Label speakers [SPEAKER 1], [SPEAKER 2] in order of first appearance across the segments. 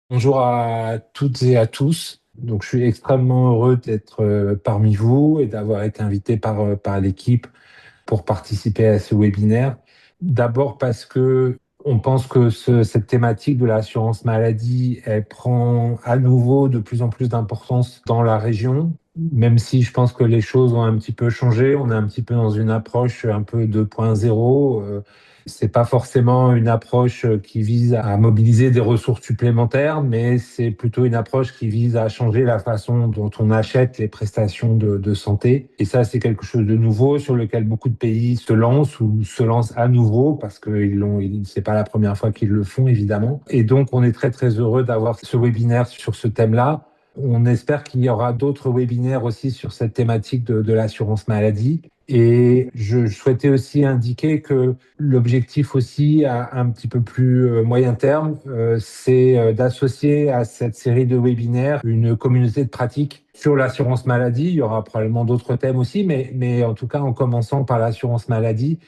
[SPEAKER 1] Bonjour à toutes et à tous. Donc, je suis extrêmement heureux d'être parmi vous et d'avoir été invité par l'équipe pour participer à ce webinaire. D'abord parce que on pense que cette thématique de l'assurance maladie, elle prend à nouveau de plus en plus d'importance dans la région, même si je pense que les choses ont un petit peu changé. On est un petit peu dans une approche un peu 2.0. C'est pas forcément une approche qui vise à mobiliser des ressources supplémentaires, mais c'est plutôt une approche qui vise à changer la façon dont on achète les prestations de santé. Et ça, c'est quelque chose de nouveau sur lequel beaucoup de pays se lancent ou se lancent à nouveau parce que c'est pas la première fois qu'ils le font, évidemment. Et donc, on est très, très heureux d'avoir ce webinaire sur ce thème-là. On espère qu'il y aura d'autres webinaires aussi sur cette thématique de l'assurance maladie. Et je souhaitais aussi indiquer que l'objectif aussi à un petit peu plus moyen terme, c'est d'associer à cette série de webinaires une communauté de pratique sur l'assurance maladie. Il y aura probablement d'autres thèmes aussi, mais en tout cas en commençant par l'assurance maladie,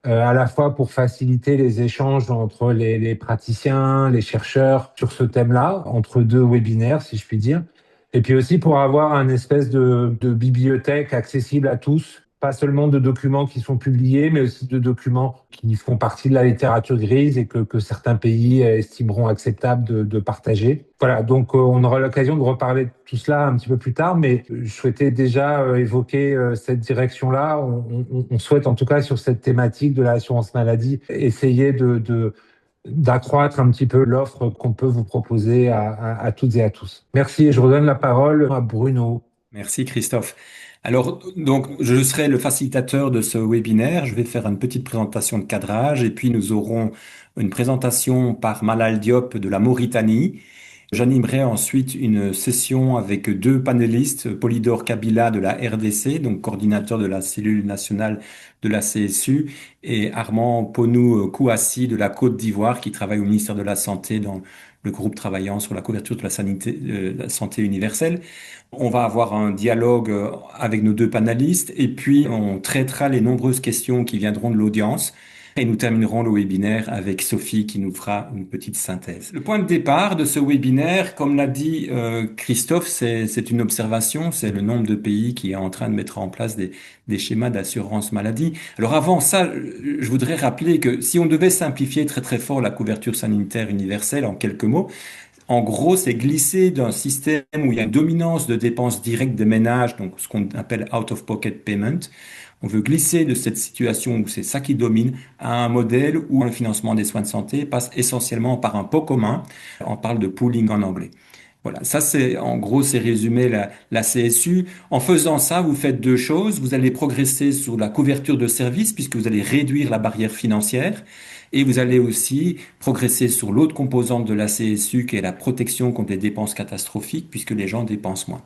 [SPEAKER 1] à la fois pour faciliter les échanges entre les praticiens, les chercheurs sur ce thème-là, entre deux webinaires, si je puis dire. Et puis aussi pour avoir un espèce de bibliothèque accessible à tous, pas seulement de documents qui sont publiés, mais aussi de documents qui font partie de la littérature grise et que certains pays estimeront acceptable de partager. Voilà, donc on aura l'occasion de reparler de tout cela un petit peu plus tard, mais je souhaitais déjà évoquer cette direction-là. On souhaite en tout cas sur cette thématique de l'assurance maladie essayer d'accroître un petit peu l'offre qu'on peut vous proposer à toutes et à tous. Merci et je redonne la parole à Bruno.
[SPEAKER 2] Merci Christophe. Alors, donc, je serai le facilitateur de ce webinaire. Je vais faire une petite présentation de cadrage et puis nous aurons une présentation par Malal Diop de la Mauritanie. J'animerai ensuite une session avec deux panélistes, Polydore Kabila de la RDC, donc coordinateur de la cellule nationale de la CSU, et Armand Ponou Kouassi de la Côte d'Ivoire, qui travaille au ministère de la Santé dans le groupe travaillant sur la couverture de la santé universelle. On va avoir un dialogue avec nos deux panélistes et puis on traitera les nombreuses questions qui viendront de l'audience. Et nous terminerons le webinaire avec Sophie qui nous fera une petite synthèse. Le point de départ de ce webinaire, comme l'a dit Christophe, c'est une observation, c'est le nombre de pays qui est en train de mettre en place des schémas d'assurance maladie. Alors avant ça, je voudrais rappeler que si on devait simplifier très très fort la couverture sanitaire universelle en quelques mots, en gros, c'est glisser d'un système où il y a une dominance de dépenses directes des ménages, donc ce qu'on appelle out-of-pocket payment. On veut glisser de cette situation où c'est ça qui domine à un modèle où le financement des soins de santé passe essentiellement par un pot commun. On parle de pooling en anglais. Voilà, ça c'est en gros c'est résumé la CSU. En faisant ça, vous faites deux choses. Vous allez progresser sur la couverture de services puisque vous allez réduire la barrière financière et vous allez aussi progresser sur l'autre composante de la CSU qui est la protection contre les dépenses catastrophiques puisque les gens dépensent moins.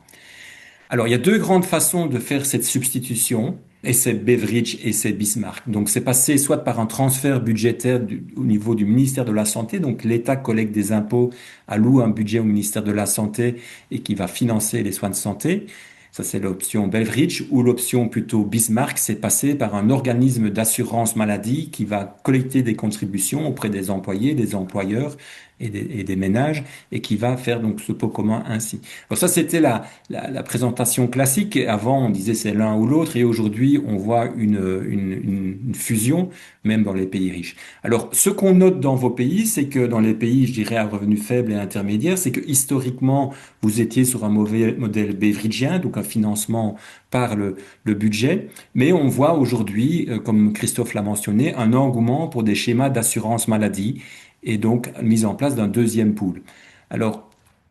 [SPEAKER 2] Alors, il y a deux grandes façons de faire cette substitution, et c'est Beveridge et c'est Bismarck. Donc, c'est passé soit par un transfert budgétaire au niveau du ministère de la Santé, donc l'État collecte des impôts, alloue un budget au ministère de la Santé et qui va financer les soins de santé. Ça, c'est l'option Beveridge, ou l'option plutôt Bismarck, c'est passé par un organisme d'assurance maladie qui va collecter des contributions auprès des employés, des employeurs et des ménages, et qui va faire donc ce pot commun ainsi. Alors ça, c'était la présentation classique. Avant, on disait c'est l'un ou l'autre, et aujourd'hui, on voit une fusion, même dans les pays riches. Alors, ce qu'on note dans vos pays, c'est que dans les pays, je dirais, à revenus faibles et intermédiaires, c'est que historiquement, vous étiez sur un mauvais modèle beveridgien, donc un financement par le budget, mais on voit aujourd'hui, comme Christophe l'a mentionné, un engouement pour des schémas d'assurance maladie et donc mise en place d'un deuxième pool. Alors,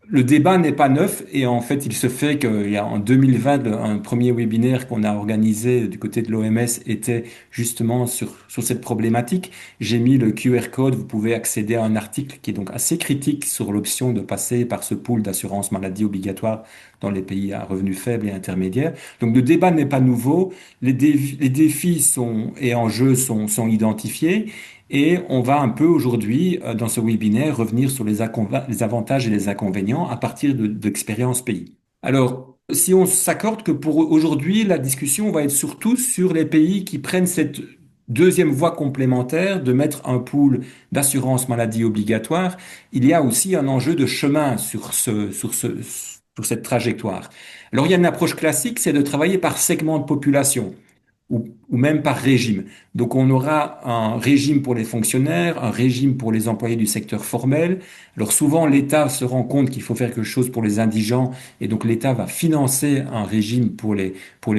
[SPEAKER 2] le débat n'est pas neuf et en fait, il se fait qu'il y a en 2020, un premier webinaire qu'on a organisé du côté de l'OMS était justement sur cette problématique. J'ai mis le QR code, vous pouvez accéder à un article qui est donc assez critique sur l'option de passer par ce pool d'assurance maladie obligatoire dans les pays à revenus faibles et intermédiaires. Donc le débat n'est pas nouveau, les défis et enjeux sont identifiés. Et on va un peu aujourd'hui, dans ce webinaire, revenir sur les avantages et les inconvénients à partir d'expériences pays. Alors, si on s'accorde que pour aujourd'hui, la discussion va être surtout sur les pays qui prennent cette deuxième voie complémentaire de mettre un pool d'assurance maladie obligatoire, il y a aussi un enjeu de chemin sur cette trajectoire. Alors, il y a une approche classique, c'est de travailler par segment de population ou même par régime. Donc on aura un régime pour les fonctionnaires, un régime pour les employés du secteur formel. Alors souvent l'État se rend compte qu'il faut faire quelque chose pour les indigents et donc l'État va financer un régime pour les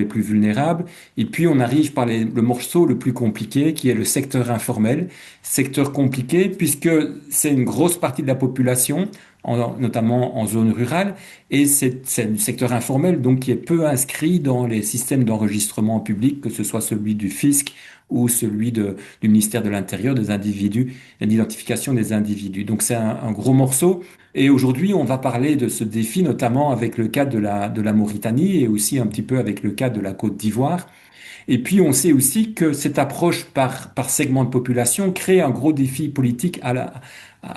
[SPEAKER 2] plus vulnérables. Et puis on arrive par le morceau le plus compliqué qui est le secteur informel. Secteur compliqué puisque c'est une grosse partie de la population, notamment en zone rurale, et c'est le secteur informel donc qui est peu inscrit dans les systèmes d'enregistrement public, que ce soit celui du fisc ou celui du ministère de l'Intérieur, des individus, et d'identification des individus. Donc c'est un gros morceau. Et aujourd'hui, on va parler de ce défi, notamment avec le cas de la Mauritanie et aussi un petit peu avec le cas de la Côte d'Ivoire. Et puis, on sait aussi que cette approche par segment de population crée un gros défi politique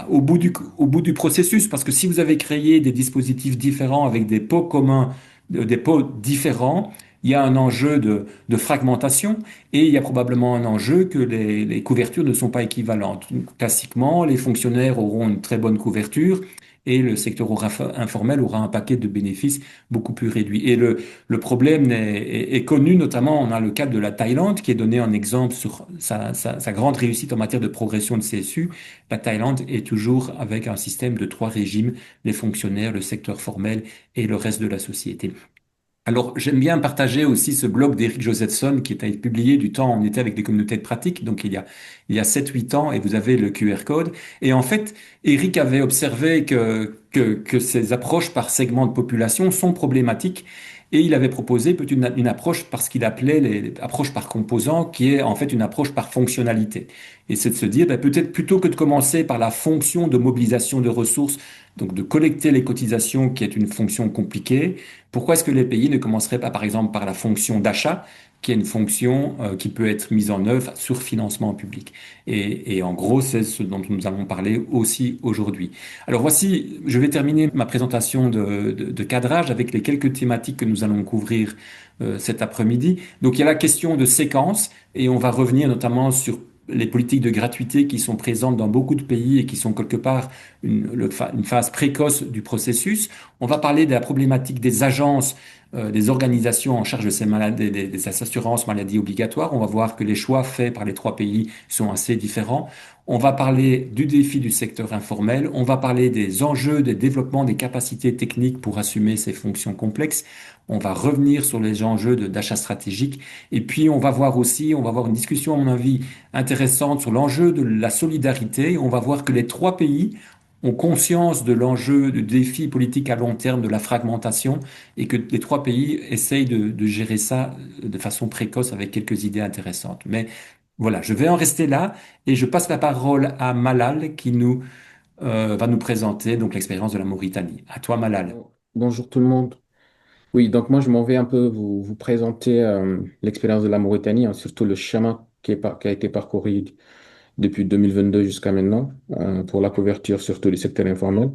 [SPEAKER 2] au bout du processus, parce que si vous avez créé des dispositifs différents avec des pots communs, des pots différents, il y a un enjeu de fragmentation et il y a probablement un enjeu que les couvertures ne sont pas équivalentes. Classiquement, les fonctionnaires auront une très bonne couverture et le secteur informel aura un paquet de bénéfices beaucoup plus réduit. Et le problème est connu, notamment on a le cas de la Thaïlande qui est donné en exemple sur sa grande réussite en matière de progression de CSU. La Thaïlande est toujours avec un système de trois régimes, les fonctionnaires, le secteur formel et le reste de la société. Alors, j'aime bien partager aussi ce blog d'Eric Josephson qui a été publié du temps où on était avec des communautés de pratique, donc il y a 7 8 ans, et vous avez le QR code. Et en fait, Eric avait observé que ces approches par segment de population sont problématiques. Et il avait proposé peut-être une approche parce qu'il appelait les approches par composant, qui est en fait une approche par fonctionnalité. Et c'est de se dire, ben, peut-être plutôt que de commencer par la fonction de mobilisation de ressources, donc de collecter les cotisations, qui est une fonction compliquée, pourquoi est-ce que les pays ne commenceraient pas, par exemple, par la fonction d'achat, qui est une fonction qui peut être mise en œuvre sur financement public? Et en gros, c'est ce dont nous allons parler aussi aujourd'hui. Alors voici, je vais terminer ma présentation de cadrage avec les quelques thématiques que nous allons couvrir cet après-midi. Donc il y a la question de séquence, et on va revenir notamment sur les politiques de gratuité qui sont présentes dans beaucoup de pays et qui sont quelque part une phase précoce du processus. On va parler de la problématique des agences, des organisations en charge de ces maladies, des assurances maladies obligatoires. On va voir que les choix faits par les trois pays sont assez différents. On va parler du défi du secteur informel. On va parler des enjeux, des développements des capacités techniques pour assumer ces fonctions complexes. On va revenir sur les enjeux d'achat stratégique. Et puis, on va voir aussi, on va avoir une discussion, à mon avis, intéressante sur l'enjeu de la solidarité. On va voir que les trois pays ont conscience de l'enjeu, du défi politique à long terme de la fragmentation et que les trois pays essayent de gérer ça de façon précoce avec quelques idées intéressantes. Mais voilà, je vais en rester là et je passe la parole à Malal qui va nous présenter donc l'expérience de la Mauritanie. À toi, Malal.
[SPEAKER 3] Bonjour tout le monde. Oui, donc moi je m'en vais un peu vous présenter l'expérience de la Mauritanie, hein, surtout le chemin qui a été parcouru depuis 2022 jusqu'à maintenant pour la couverture surtout du secteur informel.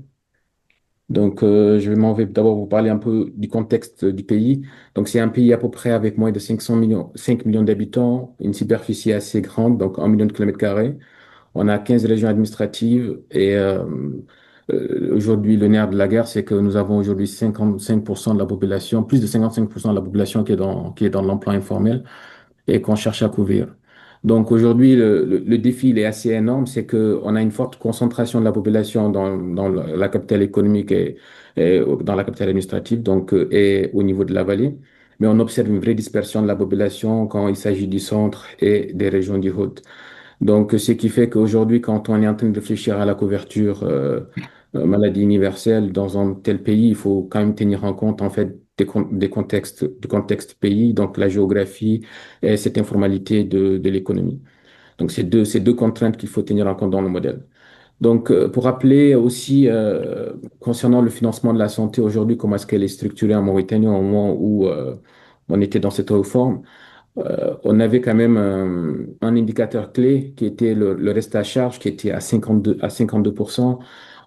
[SPEAKER 3] Donc je m'en vais d'abord vous parler un peu du contexte du pays. Donc c'est un pays à peu près avec moins de 500 millions, 5 millions d'habitants, une superficie assez grande, donc 1 million de kilomètres carrés. On a 15 régions administratives et aujourd'hui, le nerf de la guerre, c'est que nous avons aujourd'hui 55% de la population, plus de 55% de la population qui est dans l'emploi informel et qu'on cherche à couvrir. Donc aujourd'hui, le défi, il est assez énorme, c'est qu'on a une forte concentration de la population dans la capitale économique et dans la capitale administrative, donc et au niveau de la vallée. Mais on observe une vraie dispersion de la population quand il s'agit du centre et des régions du Haut. Donc, ce qui fait qu'aujourd'hui, quand on est en train de réfléchir à la couverture maladie universelle dans un tel pays, il faut quand même tenir en compte en fait des contextes, du contexte pays, donc la géographie et cette informalité de l'économie. Donc, c'est deux contraintes qu'il faut tenir en compte dans le modèle. Donc, pour rappeler aussi concernant le financement de la santé aujourd'hui, comment est-ce qu'elle est structurée en Mauritanie au moment où on était dans cette réforme. On avait quand même un indicateur clé qui était le reste à charge, qui était à 52%.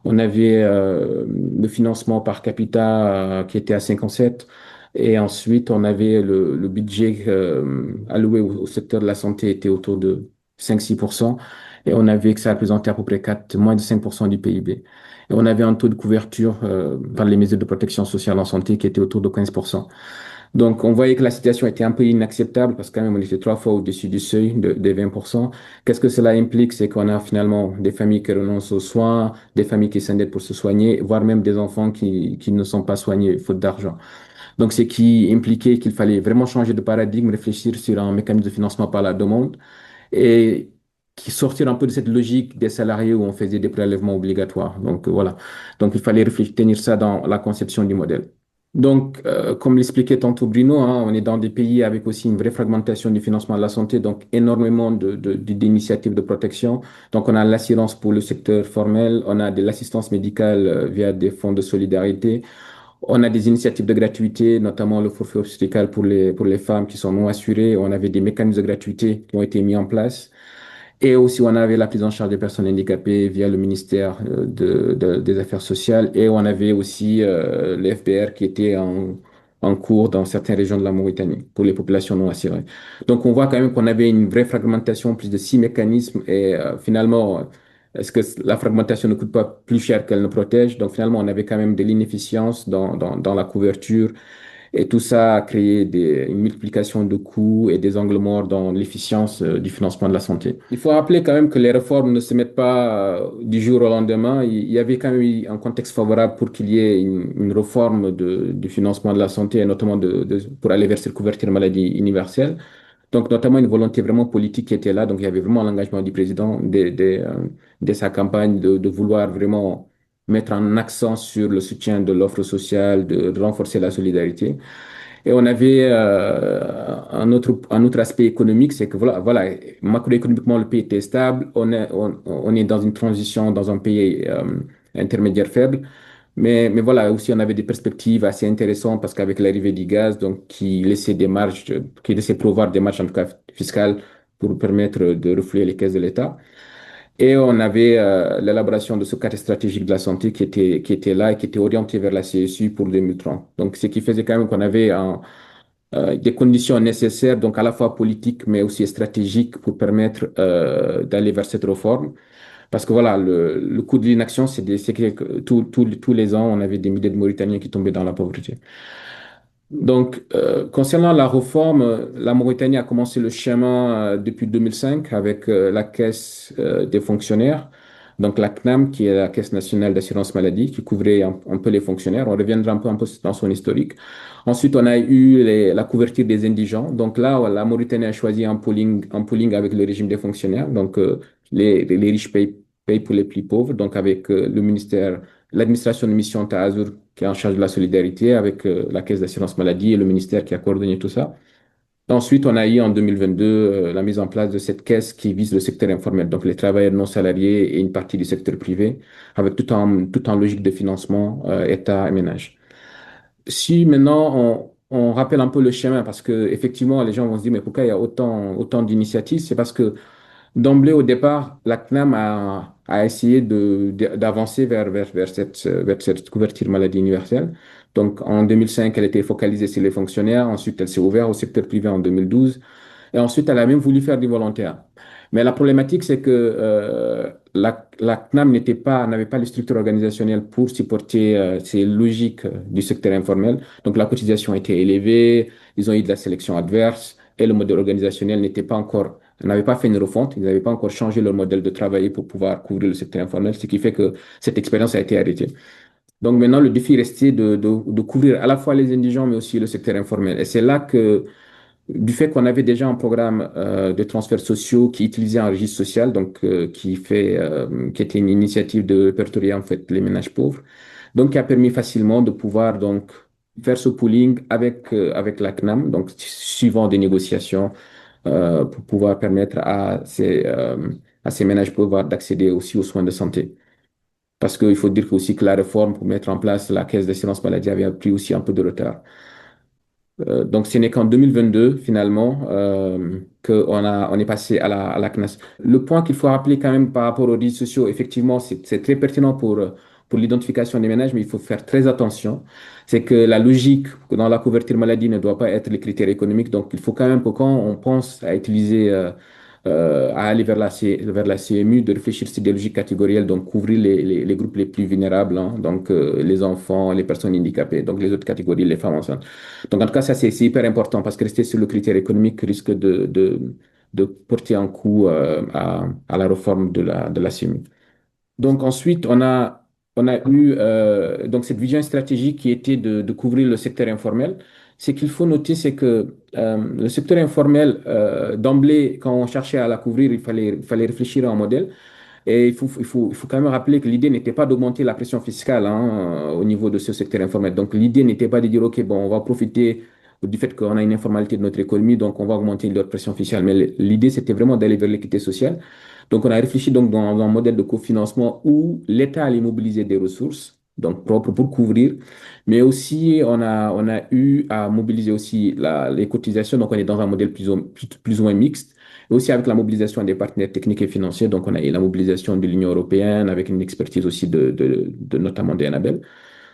[SPEAKER 3] On avait le financement par capita qui était à 57%. Et ensuite, on avait le budget alloué au secteur de la santé était autour de 5-6%. Et on avait que ça représentait à peu près moins de 5% du PIB. Et on avait un taux de couverture par les mesures de protection sociale en santé qui était autour de 15%. Donc, on voyait que la situation était un peu inacceptable parce que quand même, on était 3 fois au-dessus du seuil des 20%. Qu'est-ce que cela implique? C'est qu'on a finalement des familles qui renoncent aux soins, des familles qui s'endettent pour se soigner, voire même des enfants qui ne sont pas soignés faute d'argent. Donc, ce qui impliquait qu'il fallait vraiment changer de paradigme, réfléchir sur un mécanisme de financement par la demande et qui sortir un peu de cette logique des salariés où on faisait des prélèvements obligatoires. Donc, voilà. Donc, il fallait réfléchir, tenir ça dans la conception du modèle. Donc, comme l'expliquait tantôt Bruno, hein, on est dans des pays avec aussi une vraie fragmentation du financement de la santé, donc énormément d'initiatives de protection. Donc, on a l'assurance pour le secteur formel, on a de l'assistance médicale via des fonds de solidarité, on a des initiatives de gratuité, notamment le forfait obstétrical pour les femmes qui sont non assurées. On avait des mécanismes de gratuité qui ont été mis en place. Et aussi, on avait la prise en charge des personnes handicapées via le ministère des Affaires sociales. Et on avait aussi le FBR qui était en cours dans certaines régions de la Mauritanie pour les populations non assurées. Donc, on voit quand même qu'on avait une vraie fragmentation, plus de 6 mécanismes. Et finalement, est-ce que la fragmentation ne coûte pas plus cher qu'elle ne protège? Donc, finalement, on avait quand même de l'inefficience dans la couverture et tout ça a créé une multiplication de coûts et des angles morts dans l'efficience du financement de la santé. Il faut rappeler quand même que les réformes ne se mettent pas du jour au lendemain. Il y avait quand même eu un contexte favorable pour qu'il y ait une réforme du financement de la santé, et notamment pour aller vers cette couverture maladie universelle. Donc, notamment une volonté vraiment politique qui était là. Donc, il y avait vraiment l'engagement du président dès sa campagne de vouloir vraiment mettre un accent sur le soutien de l'offre sociale, de renforcer la solidarité. Et on avait un autre aspect économique, c'est que voilà, macroéconomiquement, le pays était stable. On est dans une transition dans un pays intermédiaire faible. Mais voilà, aussi, on avait des perspectives assez intéressantes parce qu'avec l'arrivée du gaz, donc, qui laissait des marges, qui laissait prévoir des marges, en tout cas fiscales, pour permettre de refléter les caisses de l'État. Et on avait l'élaboration de ce cadre stratégique de la santé qui était là et qui était orienté vers la CSU pour 2030. Donc, ce qui faisait quand même qu'on avait des conditions nécessaires, donc à la fois politiques, mais aussi stratégiques pour permettre d'aller vers cette réforme. Parce que voilà, le coût de l'inaction, c'est que tous les ans, on avait des milliers de Mauritaniens qui tombaient dans la pauvreté. Donc, concernant la réforme, la Mauritanie a commencé le chemin depuis 2005 avec la Caisse des fonctionnaires, donc la CNAM, qui est la Caisse nationale d'assurance maladie, qui couvrait un peu les fonctionnaires. On reviendra un peu dans son historique. Ensuite, on a eu la couverture des indigents. Donc là, la Mauritanie a choisi un pooling avec le régime des fonctionnaires. Donc, les riches payent pour les plus pauvres. Donc, avec le ministère, l'administration de mission Tazur qui est en charge de la solidarité avec la caisse d'assurance maladie et le ministère qui a coordonné tout ça. Ensuite, on a eu en 2022 la mise en place de cette caisse qui vise le secteur informel, donc les travailleurs non salariés et une partie du secteur privé, avec tout en logique de financement État et ménage. Si maintenant on rappelle un peu le schéma, parce que effectivement les gens vont se dire mais pourquoi il y a autant d'initiatives? C'est parce que d'emblée, au départ, la CNAM a essayé d'avancer vers cette couverture maladie universelle. Donc, en 2005, elle était focalisée sur les fonctionnaires. Ensuite, elle s'est ouverte au secteur privé en 2012. Et ensuite, elle a même voulu faire du volontaire. Mais la problématique, c'est que la CNAM n'avait pas les structures organisationnelles pour supporter ces logiques du secteur informel. Donc, la cotisation était élevée, ils ont eu de la sélection adverse et le modèle organisationnel n'avait pas fait une refonte, ils n'avaient pas encore changé leur modèle de travail pour pouvoir couvrir le secteur informel, ce qui fait que cette expérience a été arrêtée. Donc maintenant, le défi restait de couvrir à la fois les indigents, mais aussi le secteur informel. Et c'est là que du fait qu'on avait déjà un programme de transferts sociaux qui utilisait un registre social, donc qui était une initiative de répertorier en fait les ménages pauvres, donc qui a permis facilement de pouvoir donc faire ce pooling avec la CNAM, donc suivant des négociations pour pouvoir permettre à ces ménages pauvres d'accéder aussi aux soins de santé. Parce qu'il faut dire aussi que la réforme pour mettre en place la caisse d'assurance maladie avait pris aussi un peu de retard. Donc, ce n'est qu'en 2022, finalement, on est passé à la CNAS. Le point qu'il faut rappeler quand même par rapport aux réseaux sociaux, effectivement, c'est très pertinent pour l'identification des ménages, mais il faut faire très attention. C'est que la logique dans la couverture maladie ne doit pas être les critères économiques. Donc, il faut quand même que quand on pense à utiliser, à aller vers la CMU, de réfléchir sur des logiques catégorielles, donc couvrir les groupes les plus vulnérables, hein, donc les enfants, les personnes handicapées, donc les autres catégories, les femmes enceintes. Donc, en tout cas, ça, c'est hyper important parce que rester sur le critère économique risque de porter un coup à la réforme de la CMU. Donc ensuite, on a eu donc cette vision stratégique qui était de couvrir le secteur informel. Ce qu'il faut noter, c'est que le secteur informel, d'emblée, quand on cherchait à la couvrir, il fallait réfléchir à un modèle. Et il faut quand même rappeler que l'idée n'était pas d'augmenter la pression fiscale hein, au niveau de ce secteur informel. Donc l'idée n'était pas de dire, OK, bon, on va profiter du fait qu'on a une informalité de notre économie, donc on va augmenter notre pression fiscale. Mais l'idée, c'était vraiment d'aller vers l'équité sociale. Donc on a réfléchi donc dans un modèle de cofinancement où l'État allait mobiliser des ressources donc propres pour couvrir, mais aussi on a eu à mobiliser aussi les cotisations. Donc on est dans un modèle plus ou moins mixte. Et aussi avec la mobilisation des partenaires techniques et financiers, donc on a eu la mobilisation de l'Union européenne avec une expertise aussi de notamment des Annabelle.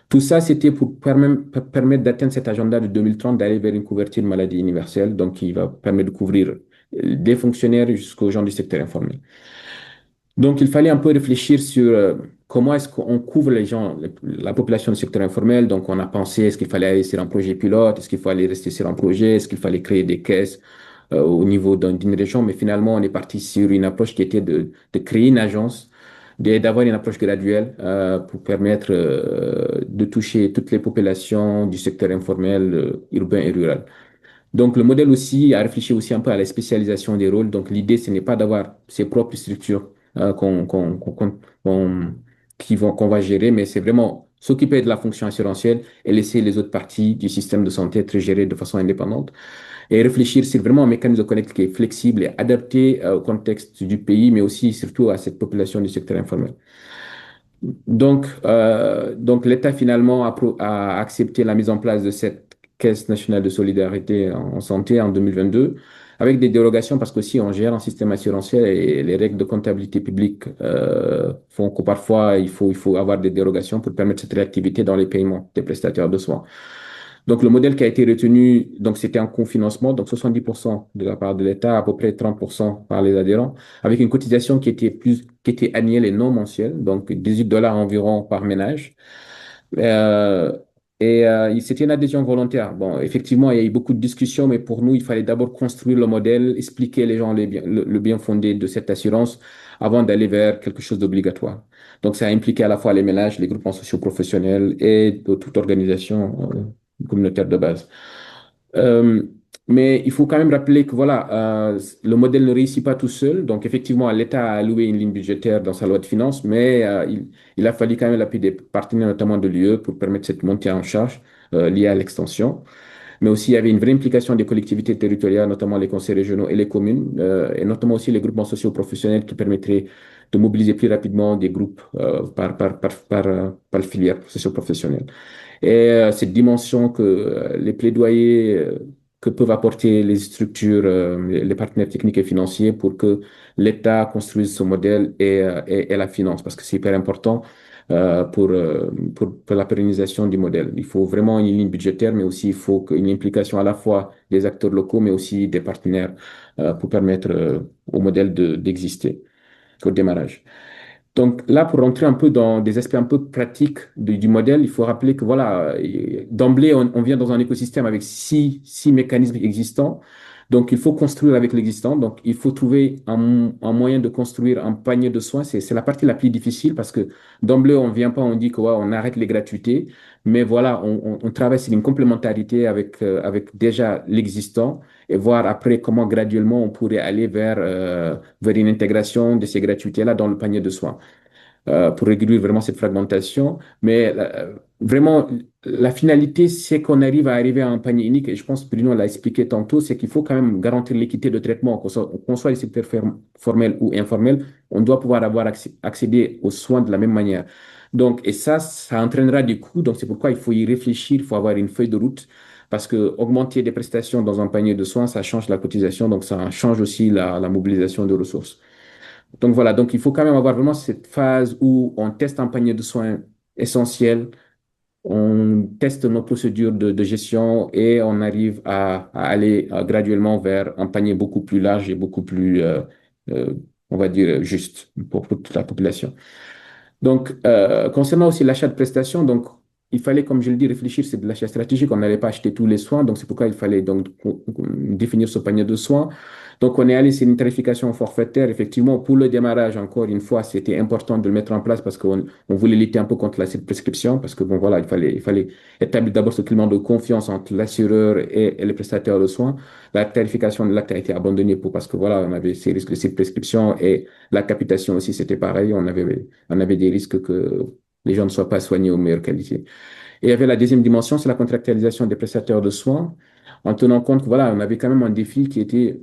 [SPEAKER 3] Tout ça, c'était pour permettre d'atteindre cet agenda de 2030, d'aller vers une couverture maladie universelle, donc qui va permettre de couvrir des fonctionnaires jusqu'aux gens du secteur informel. Donc, il fallait un peu réfléchir sur comment est-ce qu'on couvre les gens, la population du secteur informel. Donc, on a pensé, est-ce qu'il fallait aller sur un projet pilote? Est-ce qu'il fallait rester sur un projet? Est-ce qu'il fallait créer des caisses au niveau d'une région? Mais finalement, on est parti sur une approche qui était de créer une agence, d'avoir une approche graduelle pour permettre de toucher toutes les populations du secteur informel, urbain et rural. Donc, le modèle aussi a réfléchi aussi un peu à la spécialisation des rôles. Donc, l'idée, ce n'est pas d'avoir ses propres structures qu'on- qu'on va gérer, mais c'est vraiment s'occuper de la fonction assurantielle et laisser les autres parties du système de santé être gérées de façon indépendante et réfléchir sur vraiment un mécanisme de collecte qui est flexible et adapté au contexte du pays, mais aussi surtout à cette population du secteur informel. Donc l'État finalement a accepté la mise en place de cette Caisse nationale de solidarité en santé en 2022, avec des dérogations parce qu'aussi on gère un système assurantiel et les règles de comptabilité publique font que parfois il faut avoir des dérogations pour permettre cette réactivité dans les paiements des prestataires de soins. Donc, le modèle qui a été retenu, donc c'était un cofinancement, donc 70% de la part de l'État, à peu près 30% par les adhérents, avec une cotisation qui était annuelle et non mensuelle, donc 18 dollars environ par ménage. Euh, C'était une adhésion volontaire. Bon, effectivement, il y a eu beaucoup de discussions, mais pour nous, il fallait d'abord construire le modèle, expliquer les gens le bien fondé de cette assurance avant d'aller vers quelque chose d'obligatoire. Donc, ça a impliqué à la fois les ménages, les groupements socio-professionnels et toute organisation communautaire de base. Euh, mais il faut quand même rappeler que voilà, le modèle ne réussit pas tout seul. Donc, effectivement, l'État a alloué une ligne budgétaire dans sa loi de finances, mais il a fallu quand même l'appui des partenaires, notamment de l'UE, pour permettre cette montée en charge liée à l'extension. Mais aussi, il y avait une vraie implication des collectivités territoriales, notamment les conseils régionaux et les communes, et notamment aussi les groupements sociaux-professionnels qui permettraient de mobiliser plus rapidement des groupes par filière socio-professionnelle. Et cette dimension que les plaidoyers que peuvent apporter les structures, les partenaires techniques et financiers pour que l'État construise ce modèle et la finance, parce que c'est hyper important pour la pérennisation du modèle. Il faut vraiment une ligne budgétaire, mais aussi il faut une implication à la fois des acteurs locaux, mais aussi des partenaires pour permettre au modèle d'exister au démarrage. Donc là, pour rentrer un peu dans des aspects un peu pratiques du modèle, il faut rappeler que voilà, d'emblée, on vient dans un écosystème avec six mécanismes existants. Donc, il faut construire avec l'existant. Donc, il faut trouver un moyen de construire un panier de soins. C'est la partie la plus difficile parce que d'emblée, on vient pas, on dit que ouais, on arrête les gratuités. Mais voilà, on travaille sur une complémentarité avec déjà l'existant et voir après comment graduellement on pourrait aller vers une intégration de ces gratuités-là dans le panier de soins pour réduire vraiment cette fragmentation. Mais vraiment, la finalité, c'est qu'on arriver à un panier unique. Et je pense que Bruno l'a expliqué tantôt, c'est qu'il faut quand même garantir l'équité de traitement, qu'on soit les secteurs formels ou informels, on doit pouvoir avoir accéder aux soins de la même manière. Donc, et ça entraînera des coûts. Donc, c'est pourquoi il faut y réfléchir, il faut avoir une feuille de route. Parce que augmenter des prestations dans un panier de soins, ça change la cotisation, donc ça change aussi la mobilisation de ressources. Donc voilà, donc il faut quand même avoir vraiment cette phase où on teste un panier de soins essentiel. On teste nos procédures de gestion et on arrive à aller graduellement vers un panier beaucoup plus large et beaucoup plus, euh, on va dire, juste pour toute la population. Donc, concernant aussi l'achat de prestations, donc, il fallait, comme je le dis, réfléchir, c'est de l'achat stratégique. On n'allait pas acheter tous les soins, donc c'est pourquoi il fallait donc définir ce panier de soins. Donc, on est allé sur une tarification forfaitaire. Effectivement, pour le démarrage, encore une fois, c'était important de le mettre en place parce qu'on voulait lutter un peu contre la prescription, parce que bon, voilà, il fallait établir d'abord ce climat de confiance entre l'assureur et les prestataires de soins. La tarification de l'acte a été abandonnée parce que voilà, on avait ces risques de prescription et la capitation aussi, c'était pareil. On avait des risques que les gens ne soient pas soignés aux meilleures qualités. Et il y avait la deuxième dimension, c'est la contractualisation des prestataires de soins, en tenant compte que voilà, on avait quand même un défi qui était,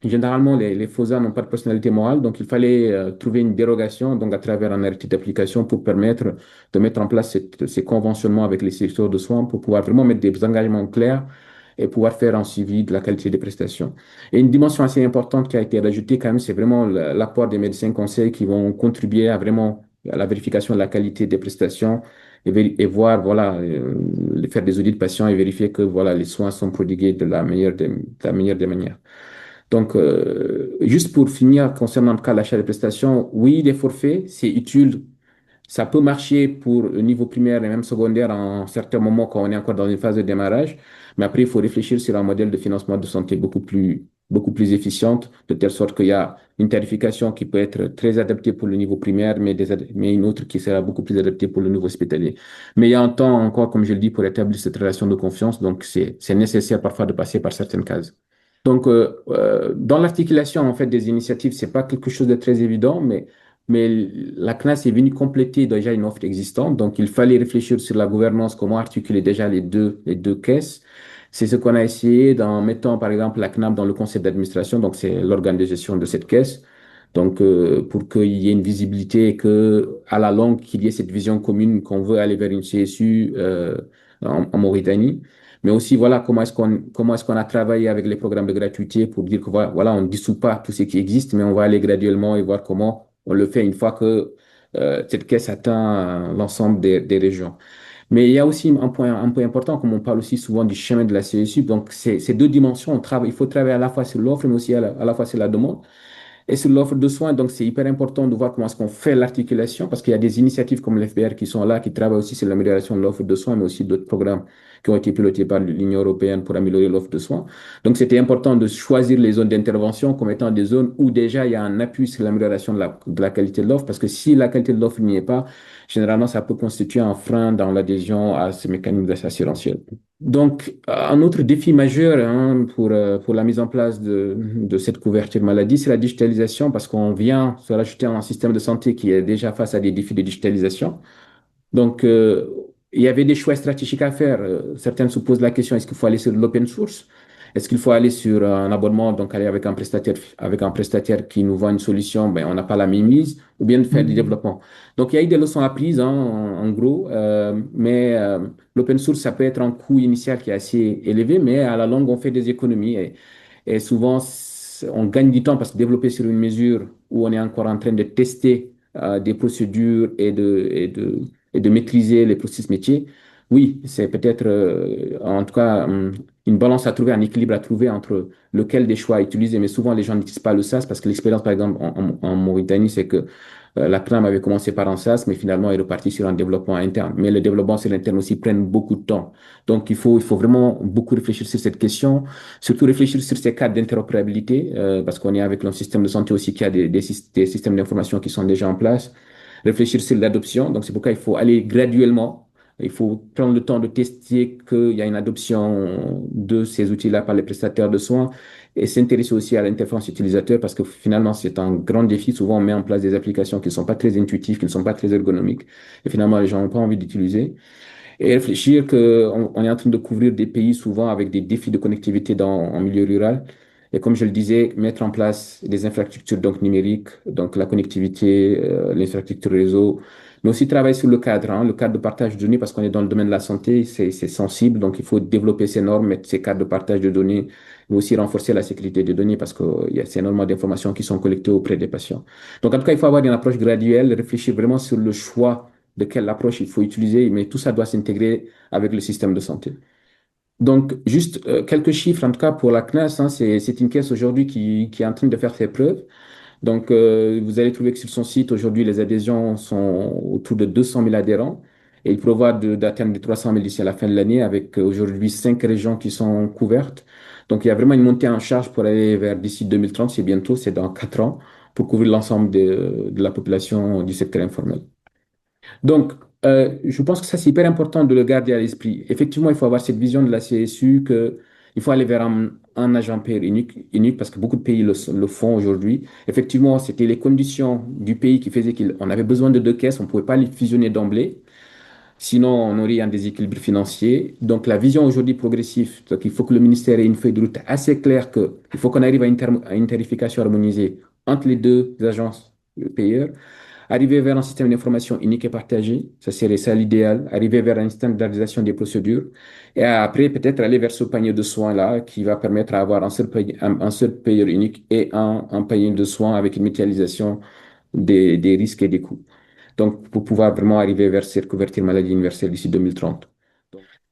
[SPEAKER 3] généralement, les FOSA n'ont pas de personnalité morale, donc il fallait trouver une dérogation, donc à travers un arrêté d'application pour permettre de mettre en place ces conventionnements avec les secteurs de soins pour pouvoir vraiment mettre des engagements clairs et pouvoir faire un suivi de la qualité des prestations. Et une dimension assez importante qui a été rajoutée quand même, c'est vraiment l'apport des médecins conseils qui vont contribuer à vraiment à la vérification de la qualité des prestations et voir, voilà, faire des audits de patients et vérifier que, voilà, les soins sont prodigués de la meilleure des manières. Donc, juste pour finir, concernant le cas de l'achat des prestations, oui, les forfaits, c'est utile. Ça peut marcher pour le niveau primaire et même secondaire en certains moments quand on est encore dans une phase de démarrage. Mais après, il faut réfléchir sur un modèle de financement de santé beaucoup plus efficiente, de telle sorte qu'il y a une tarification qui peut être très adaptée pour le niveau primaire, mais une autre qui sera beaucoup plus adaptée pour le niveau hospitalier. Mais il y a un temps encore, comme je le dis, pour établir cette relation de confiance. Donc, c'est nécessaire parfois de passer par certaines cases. Donc, dans l'articulation en fait des initiatives, c'est pas quelque chose de très évident, mais la CNAS est venue compléter déjà une offre existante. Donc, il fallait réfléchir sur la gouvernance, comment articuler déjà les deux caisses. C'est ce qu'on a essayé en mettant, par exemple, la CNAM dans le conseil d'administration. Donc, c'est l'organe de gestion de cette caisse. Donc, pour qu'il y ait une visibilité et que, à la longue, qu'il y ait cette vision commune qu'on veut aller vers une CSU en Mauritanie. Mais aussi, voilà, comment est-ce qu'on a travaillé avec les programmes de gratuité pour dire que voilà, on ne dissout pas tout ce qui existe, mais on va aller graduellement et voir comment on le fait une fois que cette caisse atteint l'ensemble des régions. Mais il y a aussi un point important, comme on parle aussi souvent du chemin de la CSU. Donc, ces deux dimensions, il faut travailler à la fois sur l'offre, mais aussi à la fois sur la demande. Et sur l'offre de soins, donc c'est hyper important de voir comment est-ce qu'on fait l'articulation, parce qu'il y a des initiatives comme l'FBR qui sont là, qui travaillent aussi sur l'amélioration de l'offre de soins, mais aussi d'autres programmes qui ont été pilotés par l'Union européenne pour améliorer l'offre de soins. Donc c'était important de choisir les zones d'intervention comme étant des zones où déjà il y a un appui sur l'amélioration de la qualité de l'offre, parce que si la qualité de l'offre n'y est pas, généralement ça peut constituer un frein dans l'adhésion à ce mécanisme assurantiel. Donc, un autre défi majeur hein, pour la mise en place de cette couverture maladie, c'est la digitalisation, parce qu'on vient se rajouter un système de santé qui est déjà face à des défis de digitalisation. Donc, il y avait des choix stratégiques à faire. Certains se posent la question, est-ce qu'il faut aller sur l'open source? Est-ce qu'il faut aller sur un abonnement, donc aller avec un prestataire qui nous vend une solution, ben, on n'a pas la même mise, ou bien de faire du
[SPEAKER 1] Mhm.
[SPEAKER 3] développement. Donc, il y a eu des leçons apprises, hein, en gros, mais l'open source, ça peut être un coût initial qui est assez élevé, mais à la longue, on fait des économies et souvent, on gagne du temps parce que développer sur une mesure où on est encore en train de tester des procédures et de maîtriser les processus métiers, oui, c'est peut-être en tout cas une balance à trouver, un équilibre à trouver entre lequel des choix à utiliser. Mais souvent, les gens n'utilisent pas le SaaS parce que l'expérience, par exemple, en Mauritanie, c'est que la CNAM avait commencé par un SaaS, mais finalement, elle est repartie sur un développement interne. Mais le développement sur l'interne aussi prenne beaucoup de temps. Donc, il faut vraiment beaucoup réfléchir sur cette question, surtout réfléchir sur ces cadres d'interopérabilité, parce qu'on est avec un système de santé aussi qui a des systèmes d'information qui sont déjà en place. Réfléchir sur l'adoption. Donc, c'est pourquoi il faut aller graduellement. Il faut prendre le temps de tester qu'il y a une adoption de ces outils-là par les prestataires de soins et s'intéresser aussi à l'interface utilisateur parce que finalement, c'est un grand défi. Souvent, on met en place des applications qui ne sont pas très intuitives, qui ne sont pas très ergonomiques et finalement, les gens n'ont pas envie d'utiliser. Et réfléchir qu'on est en train de couvrir des pays souvent avec des défis de connectivité en milieu rural. Et comme je le disais, mettre en place des infrastructures donc numériques, donc la connectivité, l'infrastructure réseau, mais aussi travailler sur le cadre, hein, le cadre de partage de données, parce qu'on est dans le domaine de la santé, c'est sensible, donc il faut développer ces normes, mettre ces cadres de partage de données, mais aussi renforcer la sécurité des données, parce qu'il y a énormément d'informations qui sont collectées auprès des patients. Donc en tout cas, il faut avoir une approche graduelle, réfléchir vraiment sur le choix de quelle approche il faut utiliser, mais tout ça doit s'intégrer avec le système de santé. Donc, juste quelques chiffres, en tout cas pour la CNAS, hein, c'est une caisse aujourd'hui qui est en train de faire ses preuves. Donc, vous allez trouver que sur son site, aujourd'hui, les adhésions sont autour de 200 000 adhérents et il prévoit d'atteindre les 300 000 d'ici à la fin de l'année avec aujourd'hui 5 régions qui sont couvertes. Donc, il y a vraiment une montée en charge pour aller vers d'ici 2030, c'est bientôt, c'est dans 4 ans, pour couvrir l'ensemble de la population du secteur informel. Donc, je pense que ça, c'est hyper important de le garder à l'esprit. Effectivement, il faut avoir cette vision de la CSU que il faut aller vers un agent payeur unique parce que beaucoup de pays le font aujourd'hui. Effectivement, c'était les conditions du pays qui faisaient qu'on avait besoin de deux caisses, on ne pouvait pas les fusionner d'emblée. Sinon, on aurait un déséquilibre financier. Donc, la vision aujourd'hui progressive, donc il faut que le ministère ait une feuille de route assez claire que il faut qu'on arrive à une tarification harmonisée entre les deux agences payeurs. Arriver vers un système d'information unique et partagé, ça serait ça l'idéal. Arriver vers une standardisation des procédures. Et après, peut-être aller vers ce panier de soins-là qui va permettre d'avoir un seul payeur unique et un panier de soins avec une mutualisation des risques et des coûts. Donc, pour pouvoir vraiment arriver vers cette couverture maladie universelle d'ici 2030.